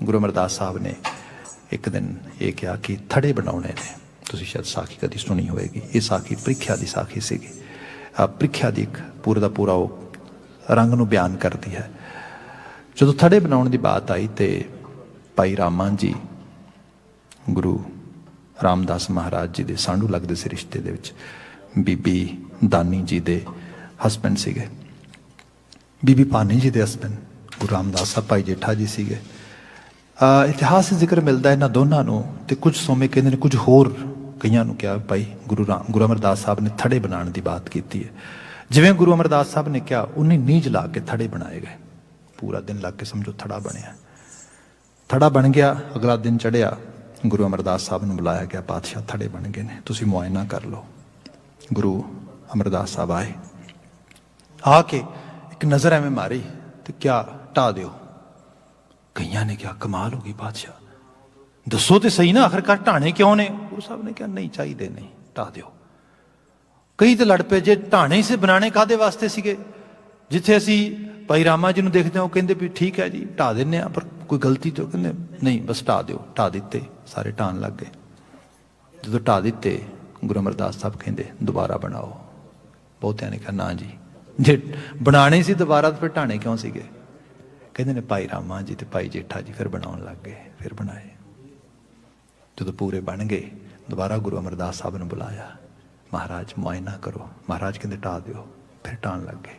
A: ਗੁਰੂ ਅਮਰਦਾਸ ਸਾਹਿਬ ਨੇ ਇੱਕ ਦਿਨ ਇਹ ਕਿਹਾ ਕਿ ਥੜੇ ਬਣਾਉਣੇ ਨੇ। ਤੁਸੀਂ ਸ਼ਾਇਦ ਸਾਖੀ ਕਦੀ ਸੁਣੀ ਹੋਏਗੀ, ਇਹ ਸਾਖੀ ਪ੍ਰੀਖਿਆ ਦੀ ਸਾਖੀ ਸੀਗੀ। ਪ੍ਰੀਖਿਆ ਦੀ ਇੱਕ ਪੂਰਾ ਦਾ ਪੂਰਾ ਉਹ ਰੰਗ ਨੂੰ ਬਿਆਨ ਕਰਦੀ ਹੈ। ਜਦੋਂ ਥੜੇ ਬਣਾਉਣ ਦੀ ਬਾਤ ਆਈ ਤੇ ਭਾਈ ਰਾਮਾਨ ਜੀ ਗੁਰੂ ਰਾਮਦਾਸ ਮਹਾਰਾਜ ਜੀ ਦੇ ਸਾਂਢੂ ਲੱਗਦੇ ਸੀ ਰਿਸ਼ਤੇ ਦੇ ਵਿੱਚ, ਬੀਬੀ ਦਾਨੀ ਜੀ ਦੇ ਹਸਬੈਂਡ ਸੀਗੇ, ਬੀਬੀ ਭਾਨੀ ਜੀ ਦੇ ਹਸਬੈਂਡ ਗੁਰੂ ਰਾਮਦਾਸ ਸਾਹਿਬ ਭਾਈ ਜੇਠਾ ਜੀ ਸੀਗੇ। ਇਤਿਹਾਸ ਦੇ ਜ਼ਿਕਰ ਮਿਲਦਾ ਇਹਨਾਂ ਦੋਨਾਂ ਨੂੰ। ਤੇ ਕੁਝ ਸੋਮੇ ਕਹਿੰਦੇ ਨੇ ਕੁਝ ਹੋਰ ਕਈਆਂ ਨੂੰ ਕਿਹਾ ਭਾਈ ਗੁਰੂ ਅਮਰਦਾਸ ਸਾਹਿਬ ਨੇ ਥੜੇ ਬਣਾਉਣ ਦੀ ਬਾਤ ਕੀਤੀ ਹੈ। ਜਿਵੇਂ ਗੁਰੂ ਅਮਰਦਾਸ ਸਾਹਿਬ ਨੇ ਕਿਹਾ, ਉਹਨੇ ਨੀਂਜ ਲਾ ਕੇ ਥੜੇ ਬਣਾਏ ਗਏ। ਪੂਰਾ ਦਿਨ ਲੱਗ ਕੇ ਸਮਝੋ ਥੜਾ ਬਣਿਆ। ਥੜਾ ਬਣ ਗਿਆ, ਅਗਲਾ ਦਿਨ ਚੜ੍ਹਿਆ, ਗੁਰੂ ਅਮਰਦਾਸ ਸਾਹਿਬ ਨੂੰ ਬੁਲਾਇਆ ਗਿਆ, ਪਾਤਸ਼ਾਹ ਥੜੇ ਬਣ ਗਏ ਨੇ, ਤੁਸੀਂ ਮੁਆਇਨਾ ਕਰ ਲਓ। ਗੁਰੂ ਅਮਰਦਾਸ ਸਾਹਿਬ ਆਏ, ਆ ਕੇ ਇੱਕ ਨਜ਼ਰ ਐਵੇਂ ਮਾਰੀ ਤੇ ਕਿਆ ਢਾ ਦਿਓ। ਕਈਆਂ ਨੇ ਕਿਹਾ ਕਮਾਲ ਹੋ ਗਈ ਪਾਤਸ਼ਾਹ, ਦੱਸੋ ਤੇ ਸਹੀ ਨਾ, ਆਖਰਕਾਰ ਢਾਣੇ ਕਿਉਂ ਨੇ? ਗੁਰੂ ਸਾਹਿਬ ਨੇ ਕਿਹਾ ਨਹੀਂ ਚਾਹੀਦੇ, ਨਹੀਂ ਢਾ ਦਿਓ। ਕਈ ਤੇ ਲੜ ਪਏ, ਜੇ ਢਾਣੇ ਸੇ ਬਣਾਣੇ ਕਾਹਦੇ ਵਾਸਤੇ ਸੀਗੇ? ਜਿੱਥੇ ਅਸੀਂ ਭਾਈ ਰਾਮਾ ਜੀ ਨੂੰ ਦੇਖਦੇ ਹਾਂ, ਉਹ ਕਹਿੰਦੇ ਵੀ ਠੀਕ ਹੈ ਜੀ ਢਾ ਦਿੰਦੇ ਹਾਂ, ਪਰ ਕੋਈ ਗਲਤੀ ਤੋਂ ਕਹਿੰਦੇ ਨਹੀਂ ਬਸ ਢਾ ਦਿਓ। ਢਾ ਦਿੱਤੇ, ਸਾਰੇ ਢਾਣ ਲੱਗ ਗਏ। ਜਦੋਂ ਢਾ ਦਿੱਤੇ, ਗੁਰੂ ਅਮਰਦਾਸ ਸਾਹਿਬ ਕਹਿੰਦੇ ਦੁਬਾਰਾ ਬਣਾਓ। ਬਹੁਤਿਆਂ ਨੇ ਕਿਹਾ ਨਾ ਜੀ, ਜੇ ਬਣਾਣੇ ਸੀ ਦੁਬਾਰਾ ਤਾਂ ਫਿਰ ਢਾਣੇ ਕਿਉਂ ਸੀਗੇ? ਕਹਿੰਦੇ ਨੇ ਭਾਈ ਰਾਮਾ ਜੀ ਤੇ ਭਾਈ ਜੇਠਾ ਜੀ ਫਿਰ ਬਣਾਉਣ ਲੱਗ ਗਏ, ਫਿਰ ਬਣਾਏ। ਜਦੋਂ ਪੂਰੇ ਬਣ ਗਏ, ਦੁਬਾਰਾ ਗੁਰੂ ਅਮਰਦਾਸ ਸਾਹਿਬ ਨੂੰ ਬੁਲਾਇਆ, ਮਹਾਰਾਜ ਮੁਆਇਨਾ ਕਰੋ। ਮਹਾਰਾਜ ਕਹਿੰਦੇ ਢਾ ਦਿਓ, ਫਿਰ ਢਾਣ ਲੱਗ ਗਏ।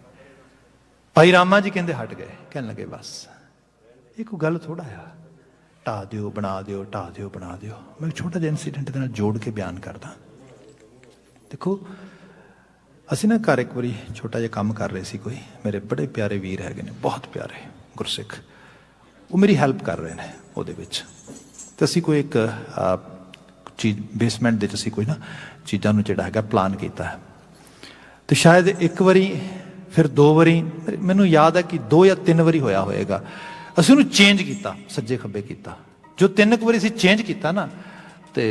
A: ਭਾਈ ਰਾਮਾ ਜੀ ਕਹਿੰਦੇ ਹਟ ਗਏ, ਕਹਿਣ ਲੱਗੇ ਬਸ ਇਹ ਕੋਈ ਗੱਲ ਥੋੜਾ ਆ, ਢਾ ਦਿਓ ਬਣਾ ਦਿਓ, ਢਾ ਦਿਓ ਬਣਾ ਦਿਓ। ਮੈਂ ਇੱਕ ਛੋਟਾ ਜਿਹਾ ਇੰਸੀਡੈਂਟ ਦੇ ਨਾਲ ਜੋੜ ਕੇ ਬਿਆਨ ਕਰਦਾ। ਦੇਖੋ, ਅਸੀਂ ਨਾ ਘਰ ਇੱਕ ਵਾਰੀ ਛੋਟਾ ਜਿਹਾ ਕੰਮ ਕਰ ਰਹੇ ਸੀ, ਕੋਈ ਮੇਰੇ ਬੜੇ ਪਿਆਰੇ ਵੀਰ ਹੈਗੇ ਨੇ, ਬਹੁਤ ਪਿਆਰੇ ਗੁਰਸਿੱਖ, ਉਹ ਮੇਰੀ ਹੈਲਪ ਕਰ ਰਹੇ ਨੇ ਉਹਦੇ ਵਿੱਚ। ਤੇ ਅਸੀਂ ਕੋਈ ਇੱਕ ਚੀਜ਼ ਬੇਸਮੈਂਟ ਦੇ 'ਚ ਅਸੀਂ ਕੋਈ ਨਾ ਚੀਜ਼ਾਂ ਨੂੰ ਜਿਹੜਾ ਹੈਗਾ ਪਲਾਨ ਕੀਤਾ ਹੈ। ਤੇ ਸ਼ਾਇਦ ਇੱਕ ਵਾਰੀ, ਫਿਰ 2 ਵਾਰੀ, ਮੈਨੂੰ ਯਾਦ ਹੈ ਕਿ 2 ਜਾਂ 3 ਵਾਰੀ ਹੋਇਆ ਹੋਏਗਾ, ਅਸੀਂ ਉਹਨੂੰ ਚੇਂਜ ਕੀਤਾ, ਸੱਜੇ ਖੱਬੇ ਕੀਤਾ। ਜੋ 3 ਵਾਰੀ ਅਸੀਂ ਚੇਂਜ ਕੀਤਾ ਨਾ, ਤੇ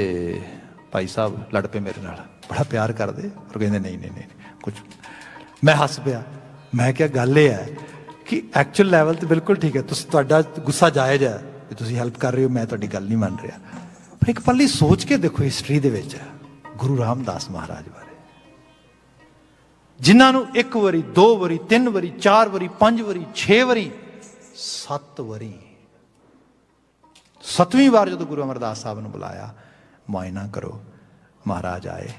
A: ਭਾਈ ਸਾਹਿਬ ਲੜ ਪਏ ਮੇਰੇ ਨਾਲ, ਬੜਾ ਪਿਆਰ ਕਰਦੇ, ਔਰ ਕਹਿੰਦੇ ਨਹੀਂ ਨਹੀਂ ਨਹੀਂ ਕੁਝ। ਮੈਂ ਹੱਸ ਪਿਆ, ਮੈਂ ਕਿਹਾ ਗੱਲ ਇਹ ਹੈ ਕਿ ਐਕਚੁਅਲ ਲੈਵਲ ਤੇ ਬਿਲਕੁਲ ਠੀਕ ਹੈ, ਤੁਸੀਂ ਤੁਹਾਡਾ ਗੁੱਸਾ ਜਾਇਜ਼ ਹੈ ਵੀ ਤੁਸੀਂ ਹੈਲਪ ਕਰ ਰਹੇ ਹੋ, ਮੈਂ ਤੁਹਾਡੀ ਗੱਲ ਨਹੀਂ ਮੰਨ ਰਿਹਾ। ਪਰ ਇੱਕ ਪਲ ਲਈ ਸੋਚ ਕੇ ਦੇਖੋ, ਹਿਸਟਰੀ ਦੇ ਵਿੱਚ ਗੁਰੂ ਰਾਮਦਾਸ ਮਹਾਰਾਜ ਬਾਰੇ, ਜਿਨ੍ਹਾਂ ਨੂੰ 1 ਵਾਰੀ 2 ਵਾਰੀ 3 ਵਾਰੀ 4 ਵਾਰੀ 5 ਵਾਰੀ 6 ਵਾਰੀ 7 ਵਾਰੀ, 7ਵੀਂ ਵਾਰ ਜਦੋਂ ਗੁਰੂ ਅਮਰਦਾਸ ਸਾਹਿਬ ਨੂੰ ਬੁਲਾਇਆ, ਮੁਆਇਨਾ ਕਰੋ, महाराज आए,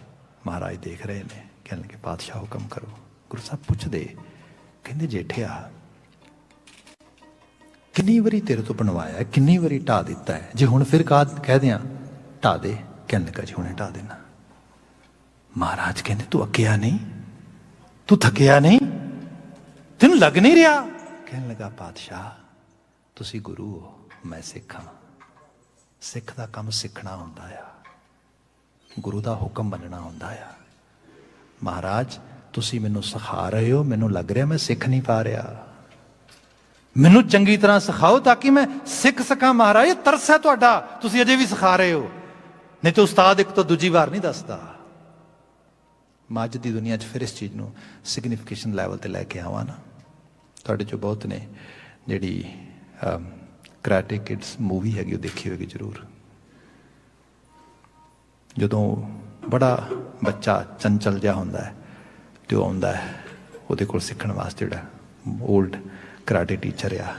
A: महाराज देख रहे ने, कहने लगे पातशाह हुक्म करो। गुरु साहब पुछदे, कहंदे जेठिया किन्नी वारी तेरे तो बनवाया, किन्नी वारी ढा दिता है, जे हुण फिर कह दियां ढा दे, कहने लगा जी हुणे ढा देना। महाराज कहंदे तू अकिया नहीं, तू थकिया नहीं, तेन लग नहीं रहा? कहने लगा पातशाह तुसी गुरु हो, मैं सिख हाँ, सिख दा काम सिखना हुंदा आ, गुरु दा हुक्म मनना हुंदा आ। महाराज तुसी मैनू सिखा रहे हो, मैनू लग रहा मैं सिख नहीं पा रहा, मैनू चंगी तरह सिखाओ ताकि मैं सिख सकां। महाराज तरस है तुहाडा, तुसी अजे भी सिखा रहे हो, नहीं तो उस्ताद एक तो दूजी बार नहीं दसदा। मैं अज दी दुनिया 'च फिर इस चीज़ नूं सिग्निफिकेशन लैवल ते लैके आवां ना। तुहाडे 'चों बहुत ने जिहड़ी कराटे किड्स मूवी हैगी वो देखी होगी जरूर। जदों बड़ा बच्चा चंचल जिहा हुंदा है तो आउंदा है उहदे कोल सीखण वास्ते, जिहड़ा ओल्ड कराटे टीचर आ,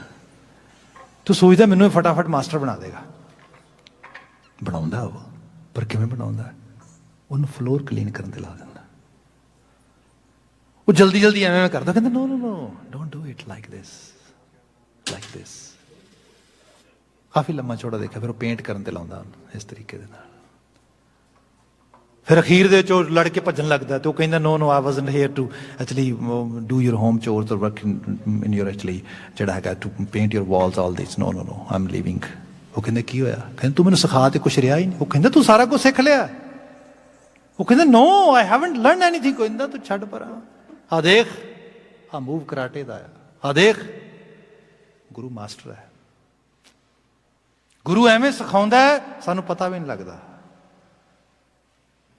A: तो सोचदा मैनूं फटाफट मास्टर बना देगा। बनाउंदा वो, पर किवें बनाउंदा? उहनूं फ्लोर क्लीन करन ते ला दिंदा। वो जल्दी जल्दी एवें करदा, कहंदा no no no don't do it like this, like this. काफ़ी लम्मा चौड़ा देखा, फिर वो पेंट करन ते लाउंदा इस तरीके दे नाल। फिर अखीर दे चो लड़ के भजन लगता, तो कहंदा no no I wasn't here to actually do your home chores और वर्क इन योर एक्चुअली जिहड़ा हैगा to paint your walls all this, no no no I am leaving. वो कहंदे की होया? कहंदे तू मैनूं सिखा ते कुछ रहा ही नहीं। वो कहंदा तू सारा कुछ सीख लिया? वो कहंदा no I haven't learn anything. कहंदा तू छड्ड परां, आ देख आ मूव कराटे दा आ देख। गुरु मास्टर है, गुरु एवें सिखाउंदा है सानूं पता भी नहीं लगता।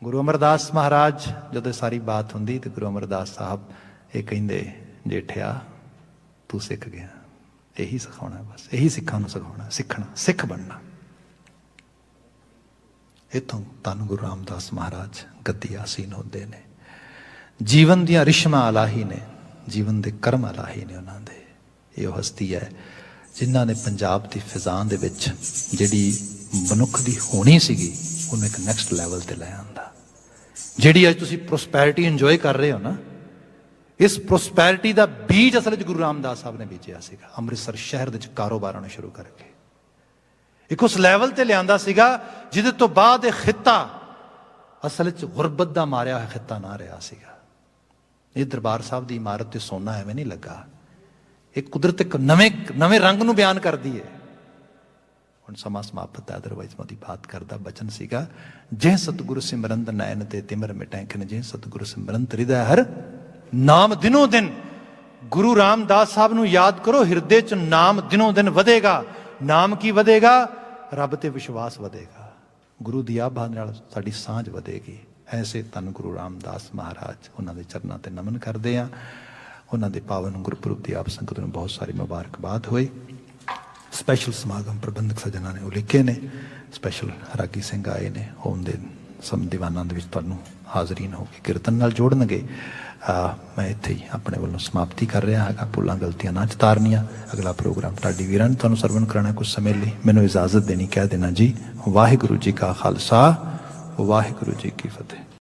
A: गुरु अमरदास महाराज जदों सारी बात हुंदी तो गुरु अमरदास साहब ये कहिंदे जेठिया तू सिख गया, यही सिखाउणा, बस यही सिखां नूं सिखाउणा, सिखना सिख बनना। इत्थों धन गुरु रामदास महाराज गद्दी आसीन होंदे ने। जीवन दियां रिश्मां अलाही ने, जीवन दे कर्म अलाही ने उन्हां दे। ये हस्ती है जिन्हां ने पंजाब दी फिजां दे विच जिहड़ी मनुख दी होनी सीगी ਉਹਨੂੰ ਇੱਕ ਨੈਕਸਟ ਲੈਵਲ ਤੇ ਲੈ ਆਂਦਾ। ਜਿਹੜੀ ਅੱਜ ਤੁਸੀਂ ਪ੍ਰੋਸਪੈਰਿਟੀ ਇੰਜੋਏ ਕਰ ਰਹੇ ਹੋ ਨਾ, ਇਸ ਪ੍ਰੋਸਪੈਰਿਟੀ ਦਾ ਬੀਜ ਅਸਲ ਵਿੱਚ ਗੁਰੂ ਰਾਮਦਾਸ ਸਾਹਿਬ ਨੇ ਬੀਜਿਆ ਸੀਗਾ। ਅੰਮ੍ਰਿਤਸਰ ਸ਼ਹਿਰ ਦੇ ਵਿੱਚ ਕਾਰੋਬਾਰਾਂ ਨੂੰ ਸ਼ੁਰੂ ਕਰਕੇ ਇੱਕ ਉਸ ਲੈਵਲ ਤੇ ਲਿਆਂਦਾ ਸੀਗਾ ਜਿਹਦੇ ਤੋਂ ਬਾਅਦ ਇਹ ਖਿੱਤਾ ਅਸਲ ਵਿੱਚ ਗੁਰਬਤ ਦਾ ਮਾਰਿਆ ਹੋਇਆ ਖਿੱਤਾ ਨਾ ਰਿਹਾ ਸੀਗਾ। ਇਹ ਦਰਬਾਰ ਸਾਹਿਬ ਦੀ ਇਮਾਰਤ ਤੇ ਸੋਨਾ ਐਵੇਂ ਨਹੀਂ ਲੱਗਾ, ਇਹ ਕੁਦਰਤ ਇੱਕ ਨਵੇਂ ਰੰਗ ਨੂੰ ਬਿਆਨ ਕਰਦੀ ਹੈ। ਹੁਣ ਸਮਾਂ ਸਮਾਪਤ ਹੈ, ਅਦਰਵਾਈਜ਼ ਮੈਂ ਉਹਦੀ ਬਾਤ ਕਰਦਾ। ਬਚਨ ਸੀਗਾ ਜੇ ਸਤਿਗੁਰੂ ਸਿਮਰੰਤ ਨੈਣ ਤੇ ਤਿਮਰ ਮਿਟੈ ਖਿਨ, ਜੇ ਸਤਿਗੁਰੂ ਸਿਮਰੰਤ ਹਿਰਦੈ ਹਰ ਨਾਮ ਦਿਨੋ ਦਿਨ। ਗੁਰੂ ਰਾਮਦਾਸ ਸਾਹਿਬ ਨੂੰ ਯਾਦ ਕਰੋ, ਹਿਰਦੇ 'ਚ ਨਾਮ ਦਿਨੋ ਦਿਨ ਵਧੇਗਾ। ਨਾਮ ਕੀ ਵਧੇਗਾ? ਰੱਬ ਤੇ ਵਿਸ਼ਵਾਸ ਵਧੇਗਾ, ਗੁਰੂ ਦੀ ਆਭਾ ਨਾਲ ਸਾਡੀ ਸਾਂਝ ਵਧੇਗੀ। ਐਸੇ ਧੰਨ ਗੁਰੂ ਰਾਮਦਾਸ ਮਹਾਰਾਜ, ਉਹਨਾਂ ਦੇ ਚਰਨਾਂ ਤੇ ਨਮਨ ਕਰਦੇ ਹਾਂ। ਉਹਨਾਂ ਦੇ ਪਾਵਨ ਗੁਰਪੁਰਬ ਦੀ ਆਪ ਸੰਗਤ ਨੂੰ ਬਹੁਤ ਸਾਰੀ ਮੁਬਾਰਕਬਾਦ ਹੋਏ। ਸਪੈਸ਼ਲ ਸਮਾਗਮ ਪ੍ਰਬੰਧਕ ਸੱਜਣਾ ਨੇ ਉਲੀਕੇ ਨੇ, ਸਪੈਸ਼ਲ ਰਾਗੀ ਸਿੰਘ ਆਏ ਨੇ, ਹੋਮ ਦੇ ਸਮ ਦੀਵਾਨਾਂ ਦੇ ਵਿੱਚ ਤੁਹਾਨੂੰ ਹਾਜ਼ਰੀਨ ਹੋ ਕੇ ਕੀਰਤਨ ਨਾਲ ਜੋੜਨਗੇ। ਮੈਂ ਇੱਥੇ ਹੀ ਆਪਣੇ ਵੱਲੋਂ ਸਮਾਪਤੀ ਕਰ ਰਿਹਾ ਹੈਗਾ। ਭੁੱਲਾਂ ਗਲਤੀਆਂ ਨਾ ਚਤਾਰਨੀਆਂ। ਅਗਲਾ ਪ੍ਰੋਗਰਾਮ ਢਾਡੀ ਵੀਰਾਂ ਨੇ ਤੁਹਾਨੂੰ ਸਰਵਣ ਕਰਾਉਣਾ ਕੁਝ ਸਮੇਂ ਲਈ। ਮੈਨੂੰ ਇਜਾਜ਼ਤ ਦੇਣੀ, ਕਹਿ ਦੇਣਾ ਜੀ ਵਾਹਿਗੁਰੂ ਜੀ ਕਾ ਖਾਲਸਾ, ਵਾਹਿਗੁਰੂ ਜੀ ਕੀ ਫਤਿਹ।